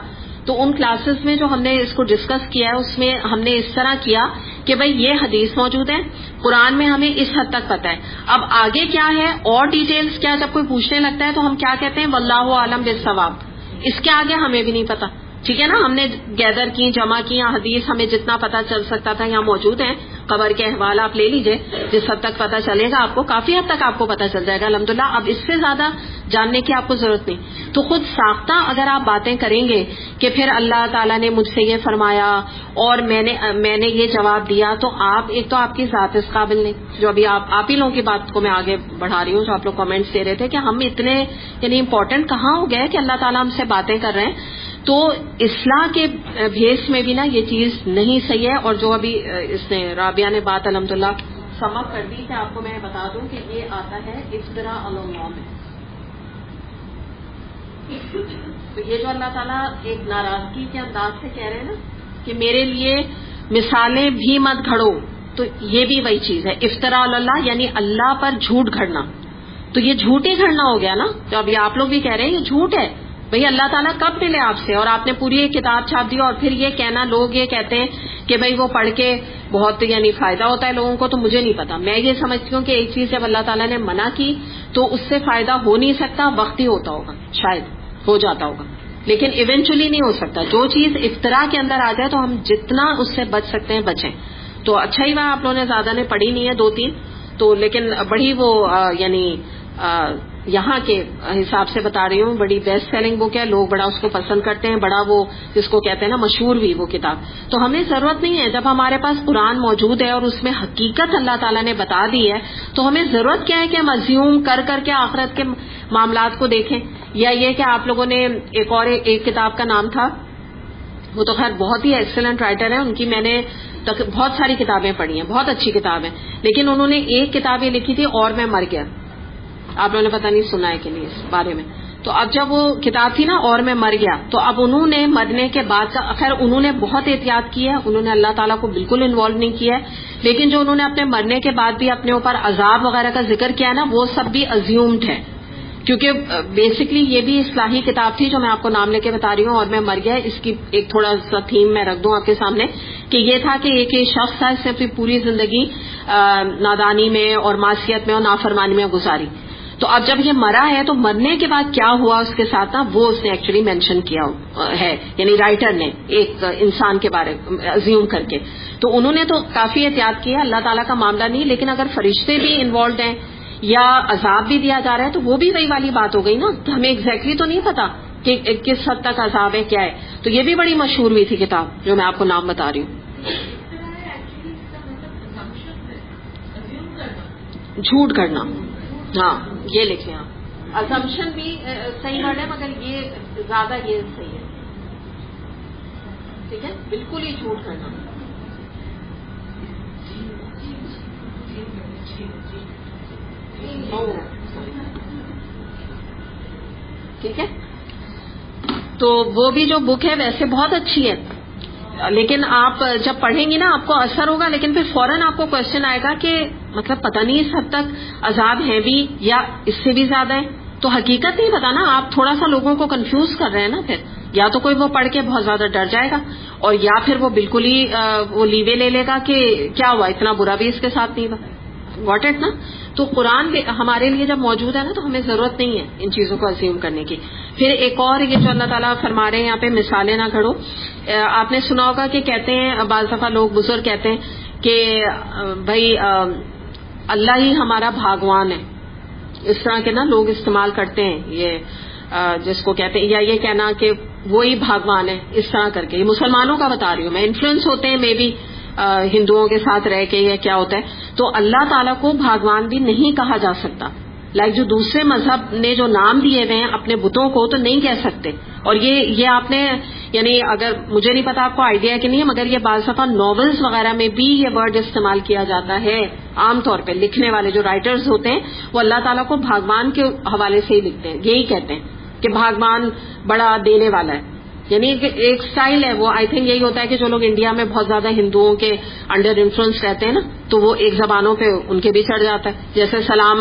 تو ان کلاسز میں جو ہم نے اس کو ڈسکس کیا ہے اس میں ہم نے اس طرح کیا کہ بھئی یہ حدیث موجود ہے، قرآن میں ہمیں اس حد تک پتہ ہے. اب آگے کیا ہے اور ڈیٹیلز کیا، جب کوئی پوچھنے لگتا ہے تو ہم کیا کہتے ہیں، واللہ عالم بالصواب. اس کے آگے ہمیں بھی نہیں پتا، ٹھیک ہے نا. ہم نے گیدر کی، جمع کی حدیث، ہمیں جتنا پتا چل سکتا تھا یہاں موجود ہیں. قبر کے احوال آپ لے لیجئے، جس حد تک پتہ چلے گا آپ کو، کافی حد تک آپ کو پتہ چل جائے گا الحمدللہ. اب اس سے زیادہ جاننے کی آپ کو ضرورت نہیں. تو خود ساختہ اگر آپ باتیں کریں گے کہ پھر اللہ تعالیٰ نے مجھ سے یہ فرمایا اور میں نے یہ جواب دیا، تو آپ ایک تو آپ کی ذات اس قابل نہیں. جو ابھی آپ ہی لوگوں کی بات کو میں آگے بڑھا رہی ہوں، جو آپ لوگ کامنٹس دے رہے تھے کہ ہم اتنے یعنی امپورٹنٹ کہاں ہو گئے کہ اللہ تعالیٰ ہم سے باتیں کر رہے ہیں. تو اصلاح کے بھیس میں بھی نا یہ چیز نہیں صحیح ہے. اور جو ابھی اس نے رابعہ نے بات الحمدللہ سم اپ کر دی کہ آپ کو میں بتا دوں کہ یہ آتا ہے افتراء علی اللہ میں. تو یہ جو اللہ تعالیٰ ایک ناراضگی کے انداز سے کہہ رہے ہیں نا کہ میرے لیے مثالیں بھی مت گھڑو، تو یہ بھی وہی چیز ہے افتراء علی اللہ، یعنی اللہ پر جھوٹ گھڑنا. تو یہ جھوٹ ہی گھڑنا ہو گیا نا. تو ابھی آپ لوگ بھی کہہ رہے ہیں یہ جھوٹ ہے. بھئی اللہ تعالیٰ کب ملے آپ سے اور آپ نے پوری ایک کتاب چھاپ دی اور پھر یہ کہنا، لوگ یہ کہتے ہیں کہ بھئی وہ پڑھ کے بہت یعنی فائدہ ہوتا ہے لوگوں کو. تو مجھے نہیں پتا، میں یہ سمجھتی ہوں کہ ایک چیز جب اللہ تعالیٰ نے منع کی تو اس سے فائدہ ہو نہیں سکتا، وقتی ہوتا ہوگا، شاید ہو جاتا ہوگا، لیکن ایونچولی نہیں ہو سکتا. جو چیز افتراء کے اندر آ جائے تو ہم جتنا اس سے بچ سکتے ہیں بچیں. تو اچھا ہی آپ لوگوں نے زیادہ نے پڑھی نہیں ہے 2-3 تو، لیکن بڑی وہ یعنی یہاں کے حساب سے بتا رہی ہوں بڑی بیسٹ سیلنگ بک ہے، لوگ بڑا اس کو پسند کرتے ہیں، بڑا وہ جس کو کہتے ہیں نا مشہور بھی وہ کتاب. تو ہمیں ضرورت نہیں ہے، جب ہمارے پاس قرآن موجود ہے اور اس میں حقیقت اللہ تعالیٰ نے بتا دی ہے تو ہمیں ضرورت کیا ہے کہ ہم ازیوم کر کے آخرت کے معاملات کو دیکھیں. یا یہ کہ آپ لوگوں نے ایک کتاب کا نام تھا، وہ تو خیر بہت ہی ایکسلنٹ رائٹر ہیں، ان کی میں نے بہت ساری کتابیں پڑھی ہیں، بہت اچھی کتاب ہے، لیکن انہوں نے ایک کتاب یہ لکھی تھی اور میں مر گیا. آپ لوگوں نے پتہ نہیں سنا ہے کہ نہیں اس بارے میں. تو اب جب وہ کتاب تھی نا اور میں مر گیا، تو اب انہوں نے مرنے کے بعد کا خیر انہوں نے بہت احتیاط کی ہے، انہوں نے اللہ تعالیٰ کو بالکل انوالو نہیں کیا ہے، لیکن جو انہوں نے اپنے مرنے کے بعد بھی اپنے اوپر عذاب وغیرہ کا ذکر کیا ہے نا وہ سب بھی ازیومڈ ہے. کیونکہ بیسکلی یہ بھی اصلاحی کتاب تھی جو میں آپ کو نام لے کے بتا رہی ہوں اور میں مر گیا. اس کی ایک تھوڑا سا تھیم میں رکھ دوں آپ کے سامنے کہ یہ تھا کہ ایک شخص تھا، اس نے اپنی پوری زندگی نادانی میں اور معصیت میں اور نافرمانی میں گزاری. تو اب جب یہ مرا ہے تو مرنے کے بعد کیا ہوا اس کے ساتھ نا وہ اس نے ایکچولی مینشن کیا ہے، یعنی رائٹر نے ایک انسان کے بارے ازیوم کر کے. تو انہوں نے تو کافی احتیاط کی ہے، اللہ تعالیٰ کا معاملہ نہیں، لیکن اگر فرشتے بھی انوالوڈ ہیں یا عذاب بھی دیا جا رہا ہے تو وہ بھی وہی والی بات ہو گئی نا. ہمیں ایگزیکٹلی تو نہیں پتا کہ کس حد تک عذاب ہے کیا ہے. تو یہ بھی بڑی مشہور ہوئی تھی کتاب جو میں آپ کو نام بتا رہی ہوں. جھوٹ کرنا، ہاں یہ لکھیں آپ. ازمپشن بھی صحیح ورڈ ہے مگر یہ زیادہ یہ صحیح ہے، ٹھیک ہے، بالکل ہی جھوٹ کرنا. ٹھیک ہے. تو وہ بھی جو بک ہے ویسے بہت اچھی ہے، لیکن آپ جب پڑھیں گی نا آپ کو اثر ہوگا، لیکن پھر فوراً آپ کو کوشچن آئے گا کہ مطلب پتہ نہیں اس حد تک عذاب ہیں بھی یا اس سے بھی زیادہ ہے. تو حقیقت نہیں پتا نا، آپ تھوڑا سا لوگوں کو کنفیوز کر رہے ہیں نا. پھر یا تو کوئی وہ پڑھ کے بہت زیادہ ڈر جائے گا اور یا پھر وہ بالکل ہی وہ لیوے لے لے گا کہ کیا ہوا، اتنا برا بھی اس کے ساتھ نہیں ہوا. واٹ اٹ نا. تو قرآن ہمارے لیے جب موجود ہے نا تو ہمیں ضرورت نہیں ہے ان چیزوں کو ازیوم کرنے کی. پھر ایک اور یہ جو اللہ تعالیٰ فرما رہے ہیں یہاں پہ مثالیں نہ گھڑو. آپ نے سنا ہوگا کہ کہتے ہیں بعض دفعہ لوگ بزرگ کہتے ہیں کہ بھائی اللہ ہی ہمارا بھگوان ہے. اس طرح کے نا لوگ استعمال کرتے ہیں یہ جس کو کہتے ہیں، یا یہ کہنا کہ وہی بھگوان ہے اس طرح کر کے. یہ مسلمانوں کا بتا رہی ہوں میں، انفلوئنس ہوتے ہیں مے بی ہندوؤں کے ساتھ رہ کے یا کیا ہوتا ہے. تو اللہ تعالیٰ کو بھگوان بھی نہیں کہا جا سکتا. لائک جو دوسرے مذہب نے جو نام دیے ہوئے ہیں اپنے بتوں کو تو نہیں کہہ سکتے. اور یہ آپ نے یعنی اگر مجھے نہیں پتا آپ کو آئیڈیا ہے کہ نہیں ہے، مگر یہ بعض دفعہ ناولز وغیرہ میں بھی یہ ورڈ استعمال کیا جاتا ہے. عام طور پہ لکھنے والے جو رائٹرز ہوتے ہیں وہ اللہ تعالیٰ کو بھگوان کے حوالے سے ہی لکھتے ہیں، یہی کہتے ہیں کہ بھگوان بڑا دینے والا ہے. یعنی ایک سٹائل ہے وہ. آئی تھنک یہی ہوتا ہے کہ جو لوگ انڈیا میں بہت زیادہ ہندوؤں کے انڈر انفلوئنس رہتے ہیں نا تو وہ ایک زبانوں پہ ان کے بھی چڑھ جاتا ہے. جیسے سلام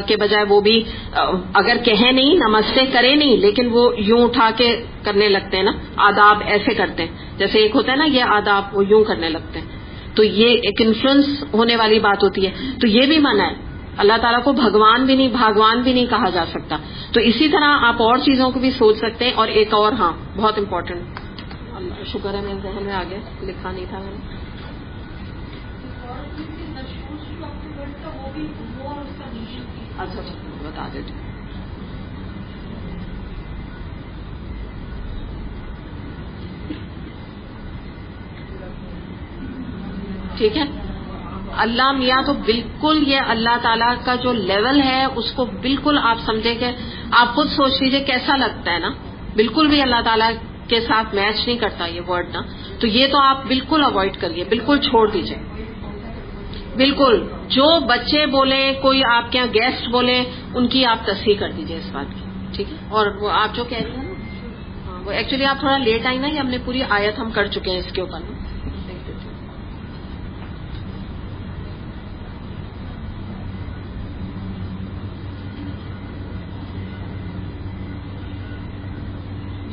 کے بجائے وہ بھی اگر کہیں نہیں، نمستے کرے نہیں، لیکن وہ یوں اٹھا کے کرنے لگتے ہیں نا. آداب ایسے کرتے ہیں، جیسے ایک ہوتا ہے نا یہ آداب، وہ یوں کرنے لگتے ہیں. تو یہ ایک انفلوئنس ہونے والی بات ہوتی ہے. تو یہ بھی منع ہے. اللہ تعالیٰ کو بھگوان بھی نہیں کہا جا سکتا. تو اسی طرح آپ اور چیزوں کو بھی سوچ سکتے ہیں. اور ایک اور ہاں بہت امپورٹنٹ، اللہ شکر ہے میرے ذہن میں آ گیا، لکھا نہیں تھا میں نے. کنفیوژن تھی. اچھا بتا دیتے. ٹھیک ہے. اللہ میاں تو بالکل یہ اللہ تعالیٰ کا جو لیول ہے اس کو بالکل آپ سمجھے کہ آپ خود سوچ لیجئے کیسا لگتا ہے نا, بالکل بھی اللہ تعالیٰ کے ساتھ میچ نہیں کرتا یہ ورڈ نا. تو یہ تو آپ بالکل اوائڈ کریے, بالکل چھوڑ دیجئے. بالکل جو بچے بولیں, کوئی آپ کے یہاں گیسٹ بولیں, ان کی آپ تصحیح کر دیجئے اس بات کی. ٹھیک ہے. اور وہ آپ جو کہہ رہی ہیں نا, وہ ایکچولی آپ تھوڑا لیٹ آئی نا, یہ ہم نے پوری آیت ہم کر چکے ہیں اس کے اوپر نا.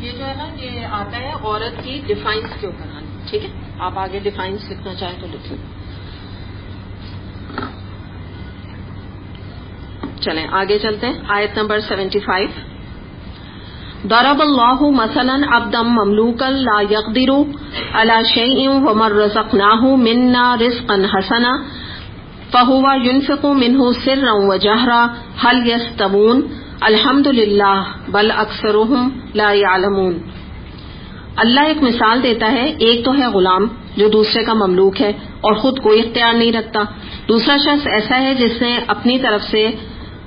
یہ جو ہے نا یہ آتا ہے عورت کی ڈیفائنس کے اوپر آنا. ٹھیک ہے. آپ آگے ڈیفائنس لکھنا چاہیں تو لکھ لیں. چلیں آگے چلتے ہیں. آیت نمبر 75. ضرب اللہ مثلا عبدا مملوکا لا يقدر على شيء ومن رزقناه منا رزقا حسنا فهو ينفق منه سرا وجهرا هل يستوون الحمد للہ بل اکثرهم لا يعلمون. اللہ ایک مثال دیتا ہے. ایک تو ہے غلام جو دوسرے کا مملوک ہے اور خود کوئی اختیار نہیں رکھتا. دوسرا شخص ایسا ہے جس نے اپنی طرف سے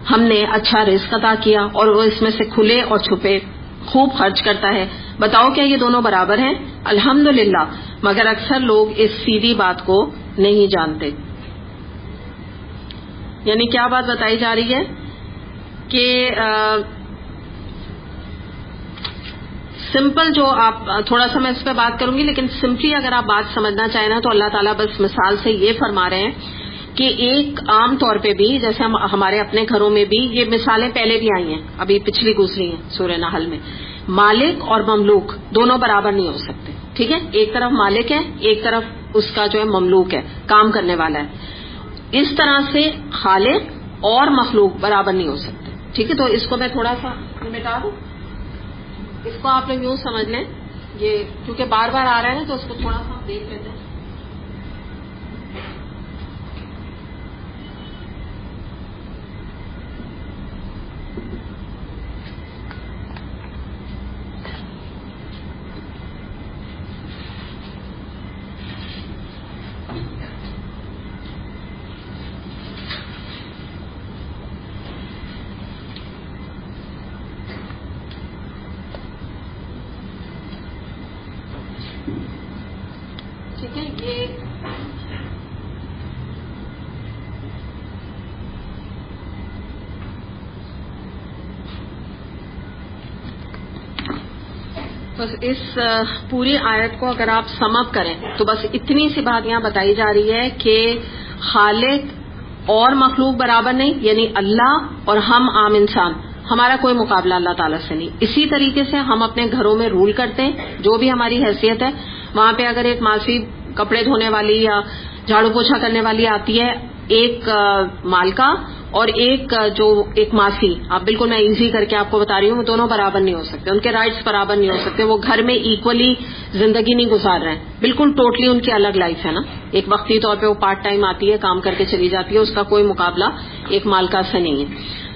ہم نے اچھا رزق عطا کیا اور وہ اس میں سے کھلے اور چھپے خوب خرچ کرتا ہے. بتاؤ کیا یہ دونوں برابر ہیں؟ الحمدللہ, مگر اکثر لوگ اس سیدھی بات کو نہیں جانتے. یعنی کیا بات بتائی جا رہی ہے کہ سمپل جو آپ تھوڑا سا میں اس پہ بات کروں گی, لیکن سمپلی اگر آپ بات سمجھنا چاہیں نا تو اللہ تعالیٰ بس مثال سے یہ فرما رہے ہیں کہ ایک عام طور پہ بھی جیسے ہمارے اپنے گھروں میں بھی یہ مثالیں پہلے بھی آئی ہیں, ابھی پچھلی گزری ہیں سورہ نحل میں. مالک اور مملوک دونوں برابر نہیں ہو سکتے. ٹھیک ہے. ایک طرف مالک ہے, ایک طرف اس کا جو ہے مملوک ہے, کام کرنے والا ہے. اس طرح سے خالق اور مخلوق برابر نہیں ہو سکتے. ٹھیک ہے. تو اس کو میں تھوڑا سا مٹا دوں, اس کو آپ لوگ یوں سمجھ لیں, یہ کیونکہ بار بار آ رہا ہے نا تو اس کو تھوڑا سا دیکھ لیتے ہیں. ٹھیک ہے. یہ بس اس پوری آیت کو اگر آپ سم اپ کریں تو بس اتنی سی بات یہاں بتائی جا رہی ہے کہ خالق اور مخلوق برابر نہیں, یعنی اللہ اور ہم عام انسان, ہمارا کوئی مقابلہ اللہ تعالیٰ سے نہیں. اسی طریقے سے ہم اپنے گھروں میں رول کرتے ہیں, جو بھی ہماری حیثیت ہے وہاں پہ اگر ایک معاشی کپڑے دھونے والی یا جھاڑو پوچھا کرنے والی آتی ہے, ایک مالکہ اور ایک ماسی, آپ بالکل میں ایزی کر کے آپ کو بتا رہی ہوں, وہ دونوں برابر نہیں ہو سکتے, ان کے رائٹس برابر نہیں ہو سکتے, وہ گھر میں ایکولی زندگی نہیں گزار رہے ہیں, بالکل ٹوٹلی ان کی الگ لائف ہے نا. ایک وقتی طور پہ وہ پارٹ ٹائم آتی ہے, کام کر کے چلی جاتی ہے, اس کا کوئی مقابلہ ایک مالکہ سے نہیں ہے.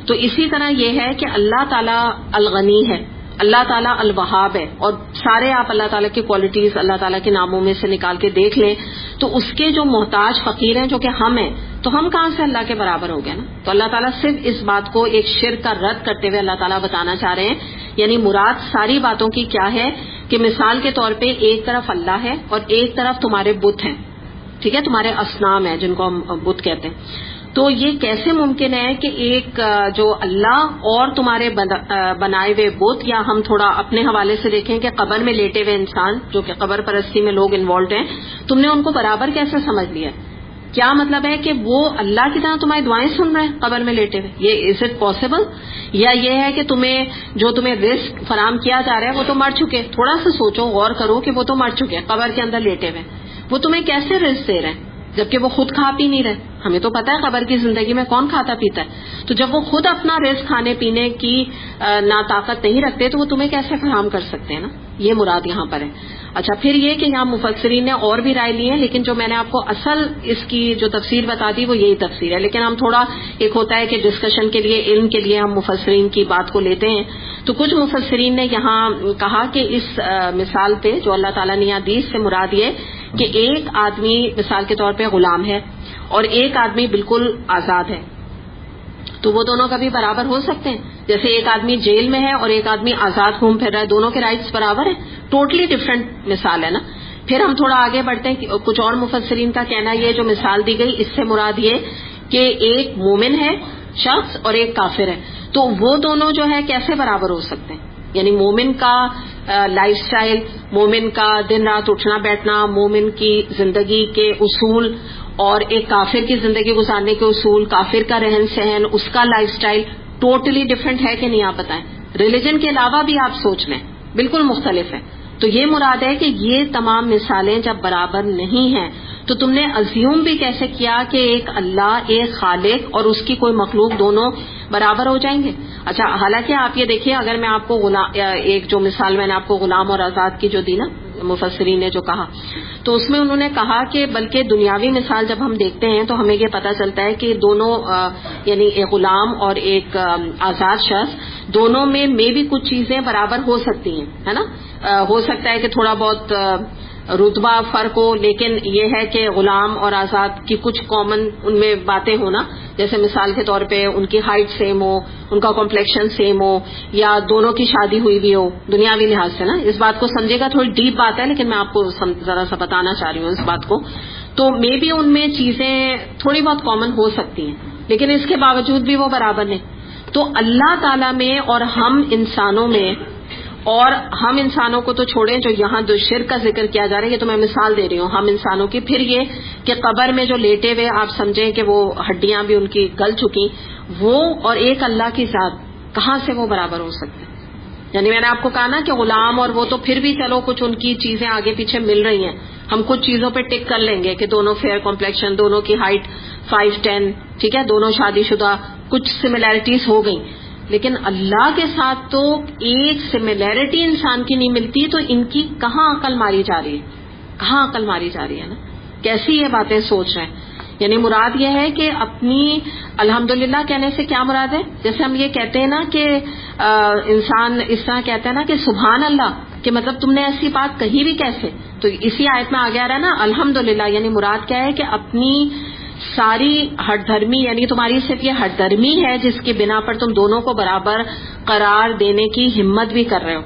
تو اسی طرح یہ ہے کہ اللہ تعالیٰ الغنی ہے, اللہ تعالیٰ الوہاب ہے, اور سارے آپ اللہ تعالیٰ کی کوالٹیز اللہ تعالیٰ کے ناموں میں سے نکال کے دیکھ لیں تو اس کے جو محتاج فقیر ہیں جو کہ ہم ہیں, تو ہم کہاں سے اللہ کے برابر ہو گئے نا. تو اللہ تعالیٰ صرف اس بات کو ایک شرک کا رد کرتے ہوئے اللہ تعالیٰ بتانا چاہ رہے ہیں, یعنی مراد ساری باتوں کی کیا ہے کہ مثال کے طور پہ ایک طرف اللہ ہے اور ایک طرف تمہارے بت ہیں. ٹھیک ہے, تمہارے اصنام ہیں جن کو ہم بت کہتے ہیں. تو یہ کیسے ممکن ہے کہ ایک جو اللہ اور تمہارے بنائے ہوئے بت, یا ہم تھوڑا اپنے حوالے سے دیکھیں کہ قبر میں لیٹے ہوئے انسان جو کہ قبر پرستی میں لوگ انوالوڈ ہیں, تم نے ان کو برابر کیسے سمجھ لیا؟ کیا مطلب ہے کہ وہ اللہ کی طرح تمہاری دعائیں سن رہے ہیں قبر میں لیٹے ہوئے؟ یہ از اٹ پاسبل؟ یا یہ ہے کہ تمہیں رزق فراہم کیا جا رہا ہے وہ تو مر چکے, تھوڑا سا سوچو غور کرو کہ وہ تو مر چکے قبر کے اندر لیٹے ہوئے, وہ تمہیں کیسے رزق دے رہے ہیں جبکہ وہ خود کھا پی نہیں رہے؟ ہمیں تو پتہ ہے قبر کی زندگی میں کون کھاتا پیتا ہے, تو جب وہ خود اپنا رزق کھانے پینے کی طاقت نہیں رکھتے تو وہ تمہیں کیسے فراہم کر سکتے ہیں نا. یہ مراد یہاں پر ہے. اچھا پھر یہ کہ یہاں مفسرین نے اور بھی رائے لی ہے، لیکن جو میں نے آپ کو اصل اس کی جو تفسیر بتا دی وہ یہی تفسیر ہے. لیکن ہم تھوڑا ایک ہوتا ہے کہ ڈسکشن کے لیے، علم کے لیے ہم مفسرین کی بات کو لیتے ہیں. تو کچھ مفسرین نے یہاں کہا کہ اس مثال پہ جو اللہ تعالیٰ نے یہاں دی اس سے مراد یہ کہ ایک آدمی مثال کے طور پہ غلام ہے اور ایک آدمی بالکل آزاد ہے، تو وہ دونوں کبھی برابر ہو سکتے ہیں؟ جیسے ایک آدمی جیل میں ہے اور ایک آدمی آزاد گھوم پھر رہا ہے، دونوں کے رائٹس برابر ہیں؟ ٹوٹلی ڈفرینٹ مثال ہے نا. پھر ہم تھوڑا آگے بڑھتے ہیں کہ کچھ اور مفسرین کا کہنا یہ جو مثال دی گئی اس سے مراد یہ کہ ایک مومن ہے شخص اور ایک کافر ہے، تو وہ دونوں جو ہے کیسے برابر ہو سکتے ہیں؟ یعنی مومن کا لائف سٹائل، مومن کا دن رات اٹھنا بیٹھنا، مومن کی زندگی کے اصول اور ایک کافر کی زندگی گزارنے کے اصول، کافر کا رہن سہن، اس کا لائف سٹائل ٹوٹلی ڈفرینٹ ہے کہ نہیں؟ آپ بتائیں. ریلیجن کے علاوہ بھی آپ سوچ لیں بالکل مختلف ہے. تو یہ مراد ہے کہ یہ تمام مثالیں جب برابر نہیں ہیں تو تم نے ازیوم بھی کیسے کیا کہ ایک اللہ، ایک خالق اور اس کی کوئی مخلوق دونوں برابر ہو جائیں گے؟ اچھا حالانکہ آپ یہ دیکھیں، اگر میں آپ کو ایک جو مثال میں نے آپ کو غلام اور آزاد کی جو دی نا مفسرین نے جو کہا، تو اس میں انہوں نے کہا کہ بلکہ دنیاوی مثال جب ہم دیکھتے ہیں تو ہمیں یہ پتہ چلتا ہے کہ دونوں یعنی ایک غلام اور ایک آزاد شخص دونوں میں بھی کچھ چیزیں برابر ہو سکتی ہیں، ہے نا. ہو سکتا ہے کہ تھوڑا بہت رتبہ فرق ہو، لیکن یہ ہے کہ غلام اور آزاد کی کچھ کامن ان میں باتیں ہونا، جیسے مثال کے طور پہ ان کی ہائٹ سیم ہو، ان کا کمپلیکشن سیم ہو، یا دونوں کی شادی ہوئی بھی ہو دنیاوی لحاظ سے نا. اس بات کو سمجھے گا، تھوڑی ڈیپ بات ہے لیکن میں آپ کو ذرا سا بتانا چاہ رہی ہوں اس بات کو. تو مے بی ان میں چیزیں تھوڑی بہت کامن ہو سکتی ہیں، لیکن اس کے باوجود بھی وہ برابر نہیں. تو اللہ تعالیٰ میں اور ہم انسانوں میں، اور ہم انسانوں کو تو چھوڑیں، جو یہاں جو شرک کا ذکر کیا جا رہا ہے یہ تو میں مثال دے رہی ہوں ہم انسانوں کی. پھر یہ کہ قبر میں جو لیٹے ہوئے آپ سمجھیں کہ وہ ہڈیاں بھی ان کی گل چکی، وہ اور ایک اللہ کی ذات کہاں سے وہ برابر ہو سکتے ہیں؟ یعنی میں نے آپ کو کہا نا کہ غلام اور وہ تو پھر بھی چلو کچھ ان کی چیزیں آگے پیچھے مل رہی ہیں، ہم کچھ چیزوں پہ ٹک کر لیں گے کہ دونوں فیئر کمپلیکشن، دونوں کی ہائٹ 5'10", ٹھیک ہے، دونوں شادی شدہ، کچھ سملیرٹیز ہو گئیں. لیکن اللہ کے ساتھ تو ایک سملیرٹی انسان کی نہیں ملتی، تو ان کی کہاں عقل ماری جا رہی ہے؟ کہاں عقل ماری جا رہی ہے نا؟ کیسی یہ باتیں سوچ رہے ہیں؟ یعنی مراد یہ ہے کہ اپنی الحمدللہ کہنے سے کیا مراد ہے؟ جیسے ہم یہ کہتے ہیں نا کہ انسان اس طرح کہتا ہے نا کہ سبحان اللہ، کہ مطلب تم نے ایسی بات کہی بھی کیسے؟ تو اسی آیت میں آ گیا رہا نا الحمدللہ، یعنی مراد کیا ہے کہ اپنی ساری ہٹ دھرمی، یعنی تمہاری صرف یہ ہٹ دھرمی ہے جس کی بنا پر تم دونوں کو برابر قرار دینے کی ہمت بھی کر رہے ہو.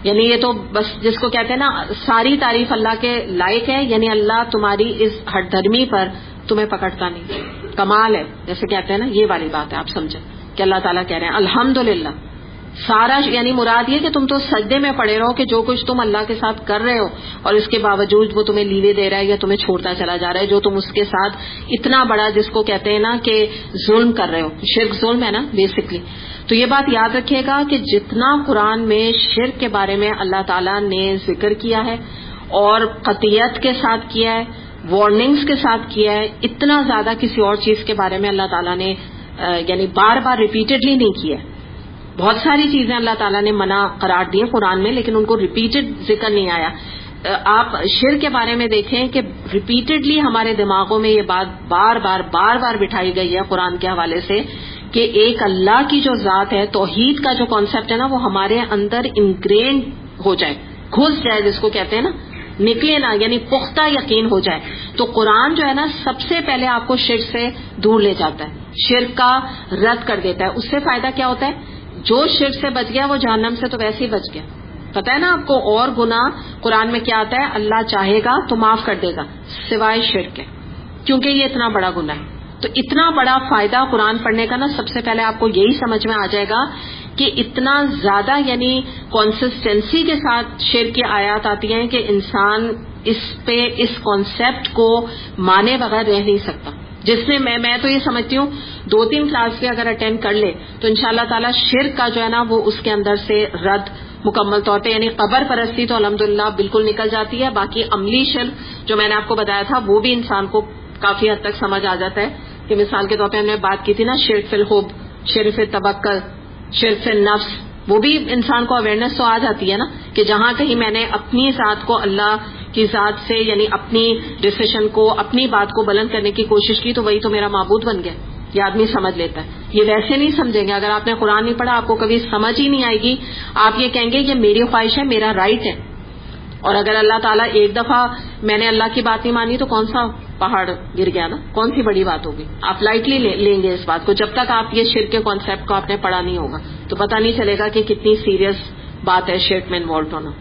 یعنی یہ تو بس جس کو کہتے ہیں نا ساری تعریف اللہ کے لائق ہے، یعنی اللہ تمہاری اس ہٹ دھرمی پر تمہیں پکڑتا نہیں، کمال ہے جیسے کہتے ہیں نا، یہ والی بات ہے. آپ سمجھیں کہ اللہ تعالیٰ کہہ رہے ہیں الحمدللہ سارا، یعنی مراد یہ کہ تم تو سجدے میں پڑے رہو کہ جو کچھ تم اللہ کے ساتھ کر رہے ہو اور اس کے باوجود وہ تمہیں لیوے دے رہا ہے یا تمہیں چھوڑتا چلا جا رہا ہے، جو تم اس کے ساتھ اتنا بڑا جس کو کہتے ہیں نا کہ ظلم کر رہے ہو. شرک ظلم ہے نا بیسکلی. تو یہ بات یاد رکھیے گا کہ جتنا قرآن میں شرک کے بارے میں اللہ تعالیٰ نے ذکر کیا ہے اور قطعیت کے ساتھ کیا ہے، وارننگز کے ساتھ کیا ہے، اتنا زیادہ کسی اور چیز کے بارے میں اللہ تعالیٰ نے یعنی بار بار ریپیٹڈلی نہیں کیا ہے. بہت ساری چیزیں اللہ تعالیٰ نے منع قرار دی قرآن میں، لیکن ان کو ریپیٹڈ ذکر نہیں آیا. آپ شرک کے بارے میں دیکھیں کہ ریپیٹڈلی ہمارے دماغوں میں یہ بات بار بار بٹھائی گئی ہے قرآن کے حوالے سے کہ ایک اللہ کی جو ذات ہے، توحید کا جو کانسیپٹ ہے نا، وہ ہمارے اندر انگرینڈ ہو جائے، گھس جائے، جس کو کہتے ہیں نا نکلے نا، یعنی پختہ یقین ہو جائے. تو قرآن جو ہے نا سب سے پہلے آپ کو شرک سے دور لے جاتا ہے، شرک کا رد کر دیتا ہے. اس سے فائدہ کیا ہوتا ہے؟ جو شرک سے بچ گیا وہ جہنم سے تو ویسے ہی بچ گیا. پتہ ہے نا آپ کو. اور گناہ قرآن میں کیا آتا ہے؟ اللہ چاہے گا تو معاف کر دے گا سوائے شرک کے، کیونکہ یہ اتنا بڑا گناہ ہے. تو اتنا بڑا فائدہ قرآن پڑھنے کا نا سب سے پہلے آپ کو یہی سمجھ میں آ جائے گا کہ اتنا زیادہ یعنی کنسسٹنسی کے ساتھ شرک کی آیات آتی ہیں کہ انسان اس پہ اس کانسیپٹ کو مانے بغیر رہ نہیں سکتا. جس نے میں تو یہ سمجھتی ہوں 2-3 کلاس بھی اگر اٹینڈ کر لے تو انشاءاللہ تعالی شرک کا جو ہے نا وہ اس کے اندر سے رد مکمل طور پہ، یعنی قبر پرستی تو الحمدللہ بالکل نکل جاتی ہے. باقی عملی شرک جو میں نے آپ کو بتایا تھا وہ بھی انسان کو کافی حد تک سمجھ آ جاتا ہے. کہ مثال کے طور پہ ہم نے بات کی تھی نا شرک فی الحب، شرک فی التوکل، شرک فی النفس، وہ بھی انسان کو اویئرنیس تو آ جاتی ہے نا کہ جہاں کہیں میں نے اپنی ذات کو اللہ کی ذات سے یعنی اپنی ڈیسیشن کو اپنی بات کو بلند کرنے کی کوشش کی تو وہی تو میرا معبود بن گیا. یہ آدمی سمجھ لیتا ہے. یہ ویسے نہیں سمجھیں گے. اگر آپ نے قرآن نہیں پڑھا آپ کو کبھی سمجھ ہی نہیں آئے گی. آپ یہ کہیں گے یہ میری خواہش ہے, میرا رائٹ ہے. اور اگر اللہ تعالیٰ ایک دفعہ میں نے اللہ کی بات نہیں مانی تو کون سا پہاڑ گر گیا نا, کون سی بڑی بات ہوگی. آپ لائٹلی لیں گے اس بات کو. جب تک آپ یہ شرک کے کانسیپٹ کو آپ نے پڑھا نہیں ہوگا تو پتہ نہیں چلے گا کہ کتنی سیریس بات ہے شرک میں انوالو ہونا.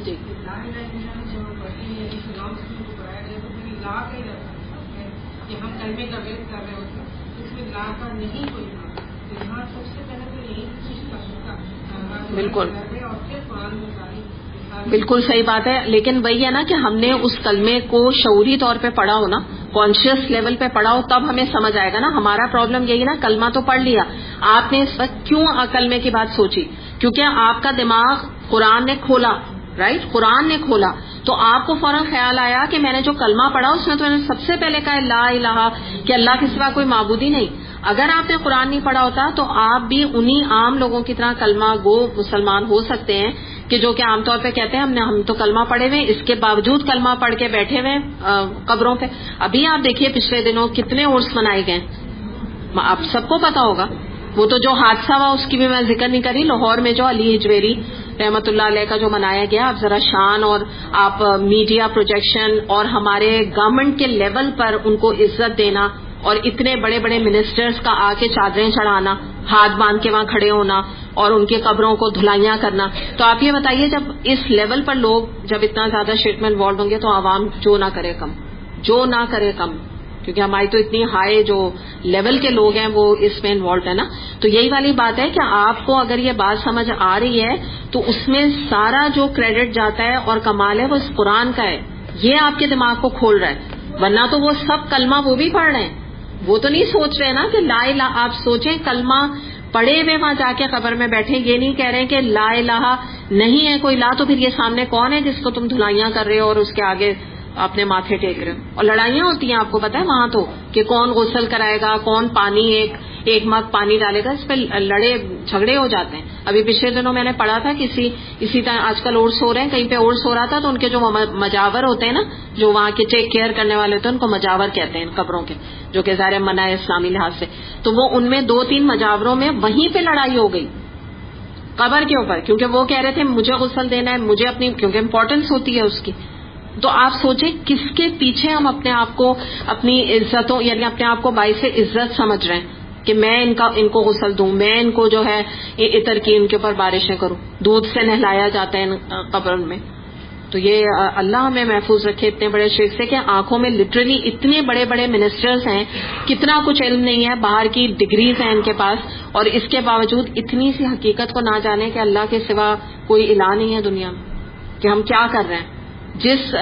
جی بالکل بالکل صحیح بات ہے. لیکن وہی ہے نا کہ ہم نے اس کلمے کو شعوری طور پہ پڑھا ہو نا, کانشیس لیول پہ پڑھا ہو, تب ہمیں سمجھ آئے گا نا. ہمارا پرابلم یہی نا, کلمہ تو پڑھ لیا آپ نے, اس وقت کیوں کلمے کی بات سوچی؟ کیونکہ آپ کا دماغ قرآن نے کھولا, رائٹ, قرآن نے کھولا تو آپ کو فوراً خیال آیا کہ میں نے جو کلمہ پڑھا اس میں تو میں نے سب سے پہلے کہا لا الہ, کہ اللہ کے سوا کوئی معبود ہی نہیں. اگر آپ نے قرآن نہیں پڑھا ہوتا تو آپ بھی انہی عام لوگوں کی طرح کلمہ گو مسلمان ہو سکتے ہیں کہ جو کہ عام طور پہ کہتے ہیں ہم تو کلمہ پڑھے ہوئے, اس کے باوجود کلمہ پڑھ کے بیٹھے ہوئے قبروں پہ. ابھی آپ دیکھیے پچھلے دنوں کتنے عرس منائے گئے, آپ سب کو پتا ہوگا. وہ تو جو حادثہ ہوا اس کی بھی میں ذکر نہیں کری, لاہور میں جو علی ہجویری رحمت اللہ علیہ کا جو منایا گیا. آپ ذرا شان اور آپ میڈیا پروجیکشن اور ہمارے گورنمنٹ کے لیول پر ان کو عزت دینا اور اتنے بڑے بڑے منسٹرز کا آ کے چادریں چڑھانا, ہاتھ باندھ کے وہاں کھڑے ہونا اور ان کے قبروں کو دھلائیاں کرنا. تو آپ یہ بتائیے جب اس لیول پر لوگ جب اتنا زیادہ شرک میں انوالو ہوں گے تو عوام جو نہ کرے کم, کیونکہ ہماری تو اتنی ہائی جو لیول کے لوگ ہیں وہ اس میں انوالوڈ ہے نا. تو یہی والی بات ہے کہ آپ کو اگر یہ بات سمجھ آ رہی ہے تو اس میں سارا جو کریڈٹ جاتا ہے اور کمال ہے وہ اس قرآن کا ہے. یہ آپ کے دماغ کو کھول رہا ہے, ورنہ تو وہ سب کلمہ وہ بھی پڑھ رہے ہیں, وہ تو نہیں سوچ رہے نا کہ لا الہ. آپ سوچیں کلمہ پڑھے ہوئے وہاں جا کے قبر میں بیٹھے, یہ نہیں کہہ رہے کہ لا الہ نہیں ہے کوئی لا, تو پھر یہ سامنے کون ہے جس کو تم دھلائیاں کر رہے ہو اور اس کے آگے اپنے ماتھے ٹیک رہے ہو. اور لڑائیاں ہوتی ہیں آپ کو پتا ہے وہاں تو کہ کون غسل کرائے گا, کون پانی ایک مگ پانی ڈالے گا, اس پہ لڑے جھگڑے ہو جاتے ہیں. ابھی پچھلے دنوں میں نے پڑھا تھا اسی طرح آج کل عرس ہو رہے ہیں, کہیں پہ عرس ہو رہا تھا تو ان کے جو مجاور ہوتے ہیں نا, جو وہاں کے ٹیک کیئر کرنے والے ہوتے ہیں ان کو مجاور کہتے ہیں قبروں کے, جو کہ ظاہر منع ہے اسلامی لحاظ سے. تو وہ ان میں 2-3 مجاوروں میں وہیں پہ لڑائی ہو گئی قبر کے اوپر, کیونکہ وہ کہہ رہے تھے مجھے غسل دینا ہے, مجھے اپنی, کیونکہ امپورٹنس ہوتی ہے اس کی. تو آپ سوچیں کس کے پیچھے ہم اپنے آپ کو اپنی عزتوں یعنی اپنے آپ کو باعث عزت سمجھ رہے ہیں کہ میں ان کو غسل دوں, میں ان کو جو ہے عطر کی ان کے اوپر بارشیں کروں, دودھ سے نہلایا جاتا ہے قبر میں. تو یہ اللہ ہمیں محفوظ رکھے اتنے بڑے شرک سے کہ آنکھوں میں لٹرلی اتنے بڑے بڑے منسٹرز ہیں, کتنا کچھ علم نہیں ہے, باہر کی ڈگریز ہیں ان کے پاس, اور اس کے باوجود اتنی سی حقیقت کو نہ جانے کہ اللہ کے سوا کوئی الہ نہیں ہے دنیا میں, کہ ہم کیا کر رہے ہیں. جس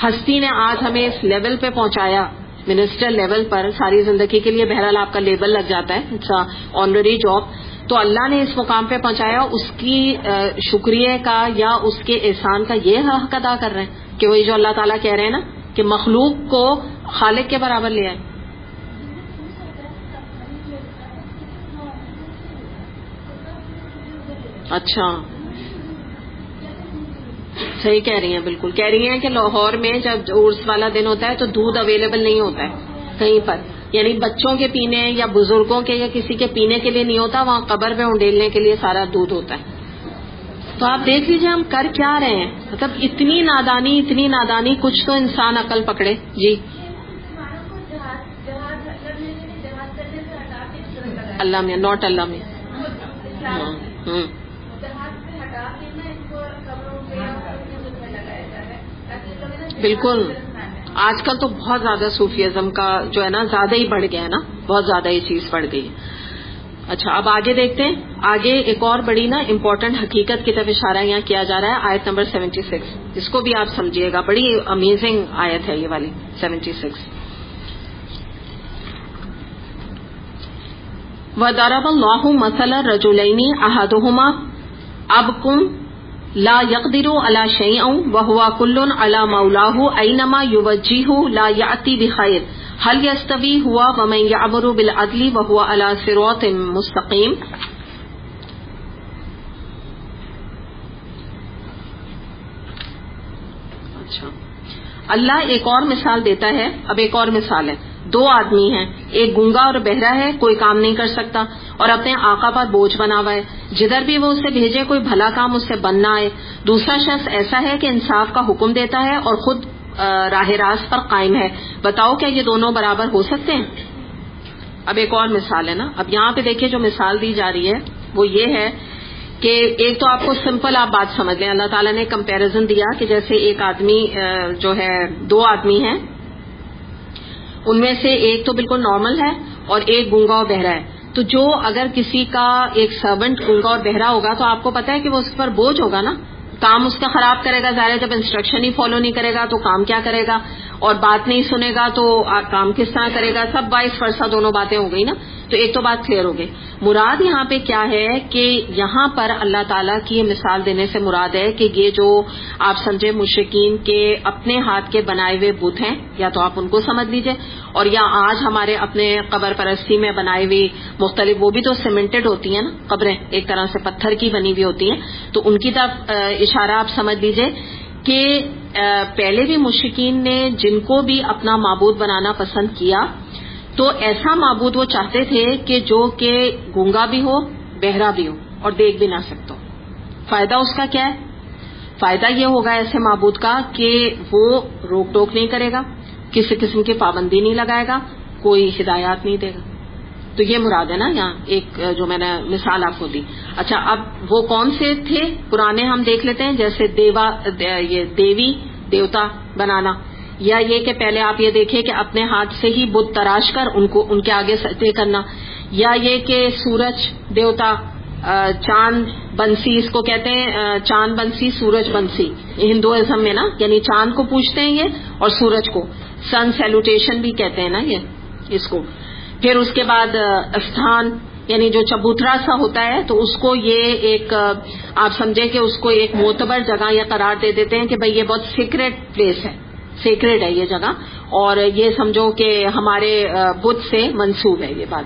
ہستی نے آج ہمیں اس لیول پہ پہنچایا, منسٹر لیول پر, ساری زندگی کے لیے بہرحال آپ کا لیبل لگ جاتا ہے, اٹس آنریری جاب, تو اللہ نے اس مقام پہ پہنچایا, اس کی شکریہ کا یا اس کے احسان کا یہ حق ادا کر رہے ہیں کہ وہی جو اللہ تعالیٰ کہہ رہے ہیں نا کہ مخلوق کو خالق کے برابر لے آئے. اچھا صحیح کہہ رہی ہیں, بالکل کہہ رہی ہیں کہ لاہور میں جب عرس والا دن ہوتا ہے تو دودھ اویلیبل نہیں ہوتا ہے کہیں پر, یعنی بچوں کے پینے یا بزرگوں کے یا کسی کے پینے کے لیے نہیں ہوتا, وہاں قبر میں انڈیلنے کے لیے سارا دودھ ہوتا ہے. تو آپ دیکھ لیجئے ہم کر کیا رہے ہیں, مطلب اتنی نادانی, کچھ تو انسان عقل پکڑے. جی اللہ میں ناٹ اللہ میں بالکل. آج کل تو بہت زیادہ صوفیزم کا جو ہے نا زیادہ ہی بڑھ گیا ہے نا, بہت زیادہ یہ چیز بڑھ گئی ہے. اچھا اب آگے دیکھتے ہیں, آگے ایک اور بڑی نا امپورٹنٹ حقیقت کی طرف اشارہ یہاں کیا جا رہا ہے, آیت نمبر 76. اس کو بھی آپ سمجھیے گا, بڑی امیزنگ آیت ہے یہ والی 76. وَضَرَبَ اللَّهُ مَثَلًا رَجُلَيْنِ أَحَدُهُمَا أَبْكَمُ لا يقدر على شيء وهو كل على مولاه أينما يوجهه لا يأتي بخير هل يستوي هو ومن يأمر بالعدل وهو على صراط مستقيم. اللہ ایک اور مثال دیتا ہے. اب ایک اور مثال ہے, 2 آدمی ہیں, ایک گونگا اور بہرا ہے, کوئی کام نہیں کر سکتا اور اپنے آقا پر بوجھ بنا ہوا ہے, جدھر بھی وہ اسے بھیجے کوئی بھلا کام اس سے بن نہ آئے. دوسرا شخص ایسا ہے کہ انصاف کا حکم دیتا ہے اور خود راہ راست پر قائم ہے. بتاؤ کیا یہ دونوں برابر ہو سکتے ہیں؟ اب ایک اور مثال ہے نا. اب یہاں پہ دیکھیں جو مثال دی جا رہی ہے وہ یہ ہے کہ ایک تو آپ کو سمپل آپ بات سمجھ لیں, اللہ تعالیٰ نے کمپیریزن دیا کہ جیسے ایک آدمی جو ہے 2 آدمی ہیں, ان میں سے ایک تو بالکل نارمل ہے اور ایک گونگا اور بہرا ہے. تو جو اگر کسی کا ایک سرونٹ گونگا اور بہرا ہوگا تو آپ کو پتا ہے کہ وہ اس پر بوجھ ہوگا نا, کام اس کا خراب کرے گا. ظاہر ہے جب انسٹرکشن ہی فالو نہیں کرے گا تو کام کیا کرے گا, اور بات نہیں سنے گا تو کام کس طرح کرے گا, سب وائس ورسا دونوں باتیں ہو گئی نا. تو ایک تو بات کلیئر ہو گئی. مراد یہاں پہ کیا ہے کہ یہاں پر اللہ تعالیٰ کی یہ مثال دینے سے مراد ہے کہ یہ جو آپ سمجھے مشرکین کے اپنے ہاتھ کے بنائے ہوئے بت ہیں, یا تو آپ ان کو سمجھ لیجئے, اور یا آج ہمارے اپنے قبر پرستی میں بنائی ہوئی مختلف, وہ بھی تو سیمنٹڈ ہوتی ہیں نا قبریں, ایک طرح سے پتھر کی بنی ہوئی ہوتی ہیں, تو ان کی طرف اشارہ آپ سمجھ لیجئے کہ پہلے بھی مشرکین نے جن کو بھی اپنا معبود بنانا پسند کیا تو ایسا معبود وہ چاہتے تھے کہ جو کہ گونگا بھی ہو, بہرا بھی ہو اور دیکھ بھی نہ سکتا ہو. فائدہ اس کا کیا ہے؟ فائدہ یہ ہوگا ایسے معبود کا کہ وہ روک ٹوک نہیں کرے گا, کسی قسم کی پابندی نہیں لگائے گا, کوئی ہدایات نہیں دے گا. تو یہ مراد ہے نا یہاں ایک جو میں نے مثال آپ کو دی. اچھا اب وہ کون سے تھے پرانے ہم دیکھ لیتے ہیں, جیسے یہ دیوی دیوتا بنانا, یا یہ کہ پہلے آپ یہ دیکھیں کہ اپنے ہاتھ سے ہی بت تراش کر ان کے آگے سجدے کرنا, یا یہ کہ سورج دیوتا, چاند بنسی اس کو کہتے ہیں, چاند بنسی سورج بنسی ہندوازم میں نا, یعنی چاند کو پوجتے ہیں یہ اور سورج کو سن سیلوٹیشن بھی کہتے ہیں نا یہ اس کو. پھر اس کے بعد استھان یعنی جو چبوترا سا ہوتا ہے تو اس کو یہ ایک آپ سمجھے کہ اس کو ایک معتبر جگہ یا قرار دے دیتے ہیں کہ بھئی یہ بہت سیکریٹ پلیس ہے, سیکریٹ ہے یہ جگہ, اور یہ سمجھو کہ ہمارے بت سے منسوب ہے یہ بات.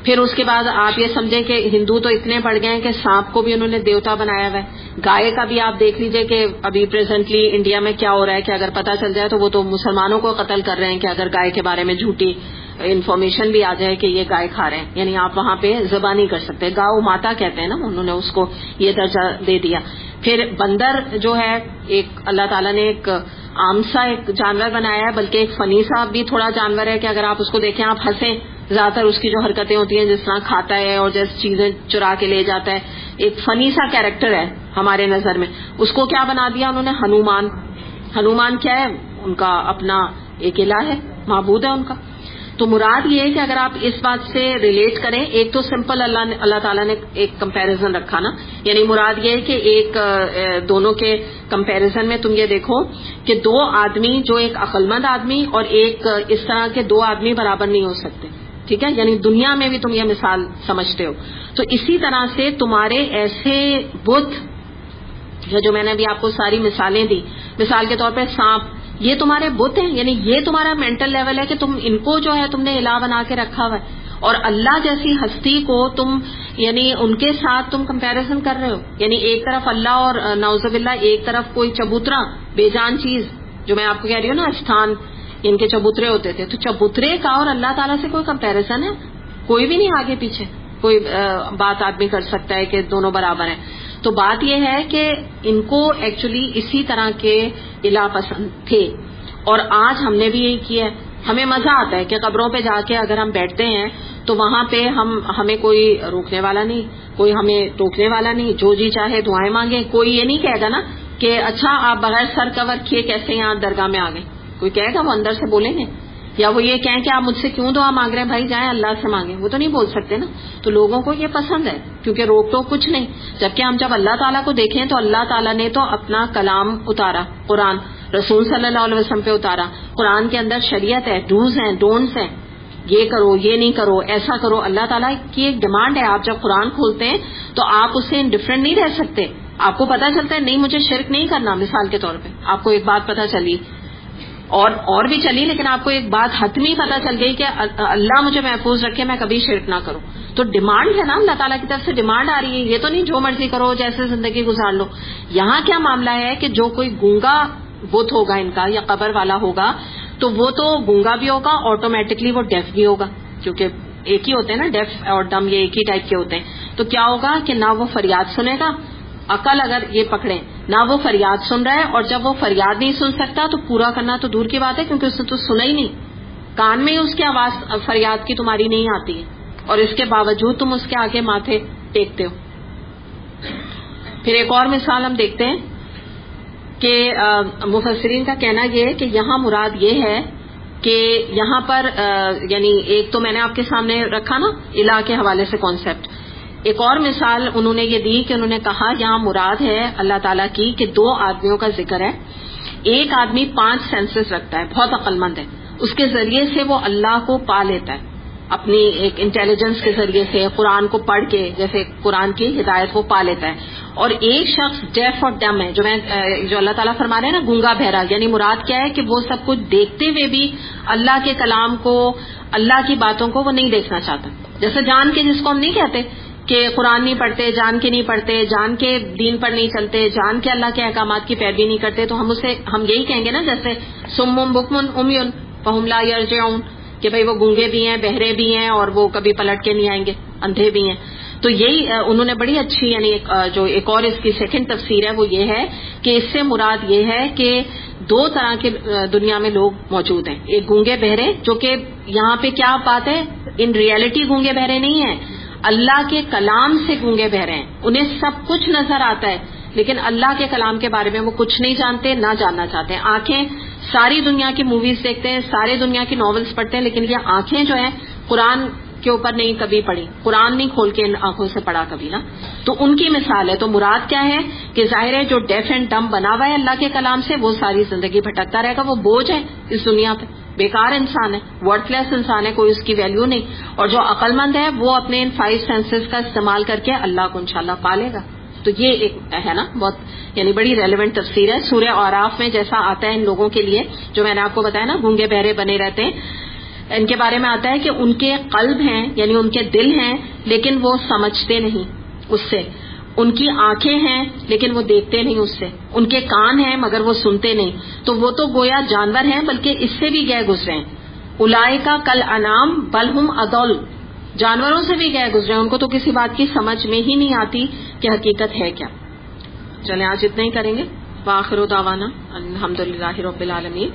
پھر اس کے بعد آپ یہ سمجھیں کہ ہندو تو اتنے بڑھ گئے ہیں کہ سانپ کو بھی انہوں نے دیوتا بنایا ہوا ہے. گائے کا بھی آپ دیکھ لیجئے کہ ابھی پریزنٹلی انڈیا میں کیا ہو رہا ہے کہ اگر پتہ چل جائے تو وہ تو مسلمانوں کو قتل کر رہے ہیں کہ اگر گائے کے بارے میں جھوٹی انفارمیشن بھی آ جائے کہ یہ گائے کھا رہے ہیں, یعنی آپ وہاں پہ ذبح نہیں کر سکتے. گاؤ ماتا کہتے ہیں نا, انہوں نے اس کو یہ درجہ دے دیا. پھر بندر جو ہے ایک اللہ تعالیٰ نے ایک عام سا ایک جانور بنایا ہے, بلکہ ایک فنی سا بھی تھوڑا جانور ہے کہ اگر آپ اس کو دیکھیں آپ ہنسیں. زیادہ تر اس کی جو حرکتیں ہوتی ہیں جس طرح کھاتا ہے اور جیسے چیزیں چرا کے لے جاتا ہے, ایک فنی سا کیریکٹر ہے ہمارے نظر میں. اس کو کیا بنا دیا انہوں نے؟ ہنومان. ہنومان کیا ہے؟ ان کا اپنا ایک الہ ہے, معبود ہے ان کا. تو مراد یہ ہے کہ اگر آپ اس بات سے ریلیٹ کریں, ایک تو سمپل اللہ تعالیٰ نے ایک کمپیریزن رکھا نا, یعنی مراد یہ ہے کہ ایک دونوں کے کمپیریزن میں تم یہ دیکھو کہ 2 آدمی, جو ایک عقل مند آدمی اور ایک اس طرح کے 2 آدمی برابر نہیں ہو سکتے. ٹھیک ہے, یعنی دنیا میں بھی تم یہ مثال سمجھتے ہو. تو اسی طرح سے تمہارے ایسے بت جو میں نے ابھی آپ کو ساری مثالیں دی, مثال کے طور پہ سانپ, یہ تمہارے بت ہیں, یعنی یہ تمہارا مینٹل لیول ہے کہ تم ان کو جو ہے تم نے الہ بنا کے رکھا ہوا ہے, اور اللہ جیسی ہستی کو تم یعنی ان کے ساتھ تم کمپیریزن کر رہے ہو. یعنی ایک طرف اللہ اور نعوذ باللہ ایک طرف کوئی چبوترا بے جان چیز, جو میں آپ کو کہہ رہی ہوں نا استھان ان کے چبوترے ہوتے تھے. تو چبوترے کا اور اللہ تعالیٰ سے کوئی کمپیریزن ہے؟ کوئی بھی نہیں. آگے پیچھے کوئی بات آدمی کر سکتا ہے کہ دونوں برابر ہیں. تو بات یہ ہے کہ ان کو ایکچولی اسی طرح کے الہ پسند تھے, اور آج ہم نے بھی یہی کیا ہے. ہمیں مزہ آتا ہے کہ قبروں پہ جا کے اگر ہم بیٹھتے ہیں تو وہاں پہ ہمیں کوئی روکنے والا نہیں, کوئی ہمیں ٹوکنے والا نہیں, جو جی چاہے دعائیں مانگیں. کوئی یہ نہیں کہے گا نا کہ اچھا آپ بغیر سر کور کیے کیسے یہاں درگاہ میں آ گئے. کوئی کہے گا؟ وہ اندر سے بولیں گے, یا وہ یہ کہیں کہ آپ مجھ سے کیوں دعا مانگ رہے ہیں, بھائی جائیں اللہ سے مانگیں. وہ تو نہیں بول سکتے نا. تو لوگوں کو یہ پسند ہے کیونکہ روک ٹوک کچھ نہیں. جبکہ ہم جب اللہ تعالیٰ کو دیکھیں تو اللہ تعالیٰ نے تو اپنا کلام اتارا, قرآن, رسول صلی اللہ علیہ وسلم پہ اتارا. قرآن کے اندر شریعت ہے, ڈوز ہیں, ڈونٹس ہیں, یہ کرو, یہ نہیں کرو, ایسا کرو. اللہ تعالیٰ کی ایک ڈیمانڈ ہے. آپ جب قرآن کھولتے ہیں تو آپ اس سے انڈیفرنٹ نہیں رہ سکتے. آپ کو پتا چلتا ہے نہیں مجھے شرک نہیں کرنا. مثال کے طور پہ آپ کو ایک بات پتا چلی اور بھی چلی, لیکن آپ کو ایک بات حتمی پتا چل گئی کہ اللہ مجھے محفوظ رکھے, میں کبھی شرک نہ کروں. تو ڈیمانڈ ہے نا, اللہ تعالیٰ کی طرف سے ڈیمانڈ آ رہی ہے. یہ تو نہیں جو مرضی کرو, جیسے زندگی گزار لو. یہاں کیا معاملہ ہے کہ جو کوئی گونگا بت ہوگا ان کا یا قبر والا ہوگا تو وہ تو گونگا بھی ہوگا, آٹومیٹکلی وہ ڈیف بھی ہوگا, کیونکہ ایک ہی ہوتے ہیں نا, ڈیف اور ڈم یہ ایک ہی ٹائپ کے ہوتے ہیں. تو کیا ہوگا کہ نہ وہ فریاد سنے گا, عقل اگر یہ پکڑیں, نہ وہ فریاد سن رہا ہے, اور جب وہ فریاد نہیں سن سکتا تو پورا کرنا تو دور کی بات ہے, کیونکہ اس نے تو سنا ہی نہیں, کان میں ہی اس کی آواز فریاد کی تمہاری نہیں آتی ہے, اور اس کے باوجود تم اس کے آگے ماتھے ٹیکتے ہو. پھر ایک اور مثال ہم دیکھتے ہیں کہ مفسرین کا کہنا یہ ہے کہ یہاں مراد یہ ہے کہ یہاں پر یعنی ایک تو میں نے آپ کے سامنے رکھا نا الہ کے حوالے سے کانسیپٹ, ایک اور مثال انہوں نے یہ دی کہ انہوں نے کہا یہاں مراد ہے اللہ تعالیٰ کی کہ 2 آدمیوں کا ذکر ہے. ایک آدمی 5 سینسز رکھتا ہے, بہت عقل مند ہے, اس کے ذریعے سے وہ اللہ کو پا لیتا ہے اپنی ایک انٹیلیجنس کے ذریعے سے, قرآن کو پڑھ کے جیسے قرآن کی ہدایت وہ پا لیتا ہے. اور ایک شخص ڈیف اور ڈم ہے, جو اللہ تعالیٰ فرما رہے ہیں نا گونگا بہرا, یعنی مراد کیا ہے کہ وہ سب کچھ دیکھتے ہوئے بھی اللہ کے کلام کو, اللہ کی باتوں کو وہ نہیں دیکھنا چاہتا. جیسے جان کے جس کو ہم نہیں کہتے کہ قرآن نہیں پڑھتے, جان کے نہیں پڑھتے, جان کے دین پر نہیں چلتے, جان کے اللہ کے احکامات کی پیروی نہیں کرتے, تو ہم یہی کہیں گے نا جیسے سم بکم عمیٌ فہم لا یرجعون, کہ بھئی وہ گونگے بھی ہیں, بہرے بھی ہیں, اور وہ کبھی پلٹ کے نہیں آئیں گے, اندھے بھی ہیں. تو یہی انہوں نے بڑی اچھی یعنی جو ایک اور اس کی سیکنڈ تفسیر ہے وہ یہ ہے کہ اس سے مراد یہ ہے کہ 2 طرح کے دنیا میں لوگ موجود ہیں. ایک گونگے بہرے, جو کہ یہاں پہ کیا بات ہے, ان ریئلٹی گونگے بہرے نہیں ہیں, اللہ کے کلام سے گونگے بہرے ہیں, انہیں سب کچھ نظر آتا ہے لیکن اللہ کے کلام کے بارے میں وہ کچھ نہیں جانتے, نہ جاننا چاہتے ہیں. آنکھیں ساری دنیا کی موویز دیکھتے ہیں, سارے دنیا کی ناولز پڑھتے ہیں, لیکن یہ آنکھیں جو ہیں قرآن کے اوپر نہیں کبھی پڑھی, قرآن نہیں کھول کے ان آنکھوں سے پڑھا کبھی نا. تو ان کی مثال ہے. تو مراد کیا ہے کہ ظاہر ہے جو ڈیف اینڈ ڈم بنا ہوا ہے اللہ کے کلام سے, وہ ساری زندگی بھٹکتا رہے گا, وہ بوجھ ہے اس دنیا پہ, بیکار انسان ہے, ورتھ لیس انسان ہے, کوئی اس کی ویلیو نہیں. اور جو عقل مند ہے وہ اپنے ان 5 سینسز کا استعمال کر کے اللہ کو انشاءاللہ پا لے گا. تو یہ ایک ہے نا بہت یعنی بڑی ریلیونٹ تفسیر ہے. سورہ اعراف میں جیسا آتا ہے ان لوگوں کے لیے جو میں نے آپ کو بتایا نا گونگے بہرے بنے رہتے ہیں, ان کے بارے میں آتا ہے کہ ان کے قلب ہیں یعنی ان کے دل ہیں لیکن وہ سمجھتے نہیں اس سے, ان کی آنکھیں ہیں لیکن وہ دیکھتے نہیں اس سے, ان کے کان ہیں مگر وہ سنتے نہیں. تو وہ تو گویا جانور ہیں بلکہ اس سے بھی گئے گزرے ہیں. اولئک کل انعام بل ہم اضل, جانوروں سے بھی گئے گزرے, ان کو تو کسی بات کی سمجھ میں ہی نہیں آتی کہ حقیقت ہے کیا. چلیں آج اتنا ہی کریں گے. وآخر دعوانا الحمدللہ رب العالمین.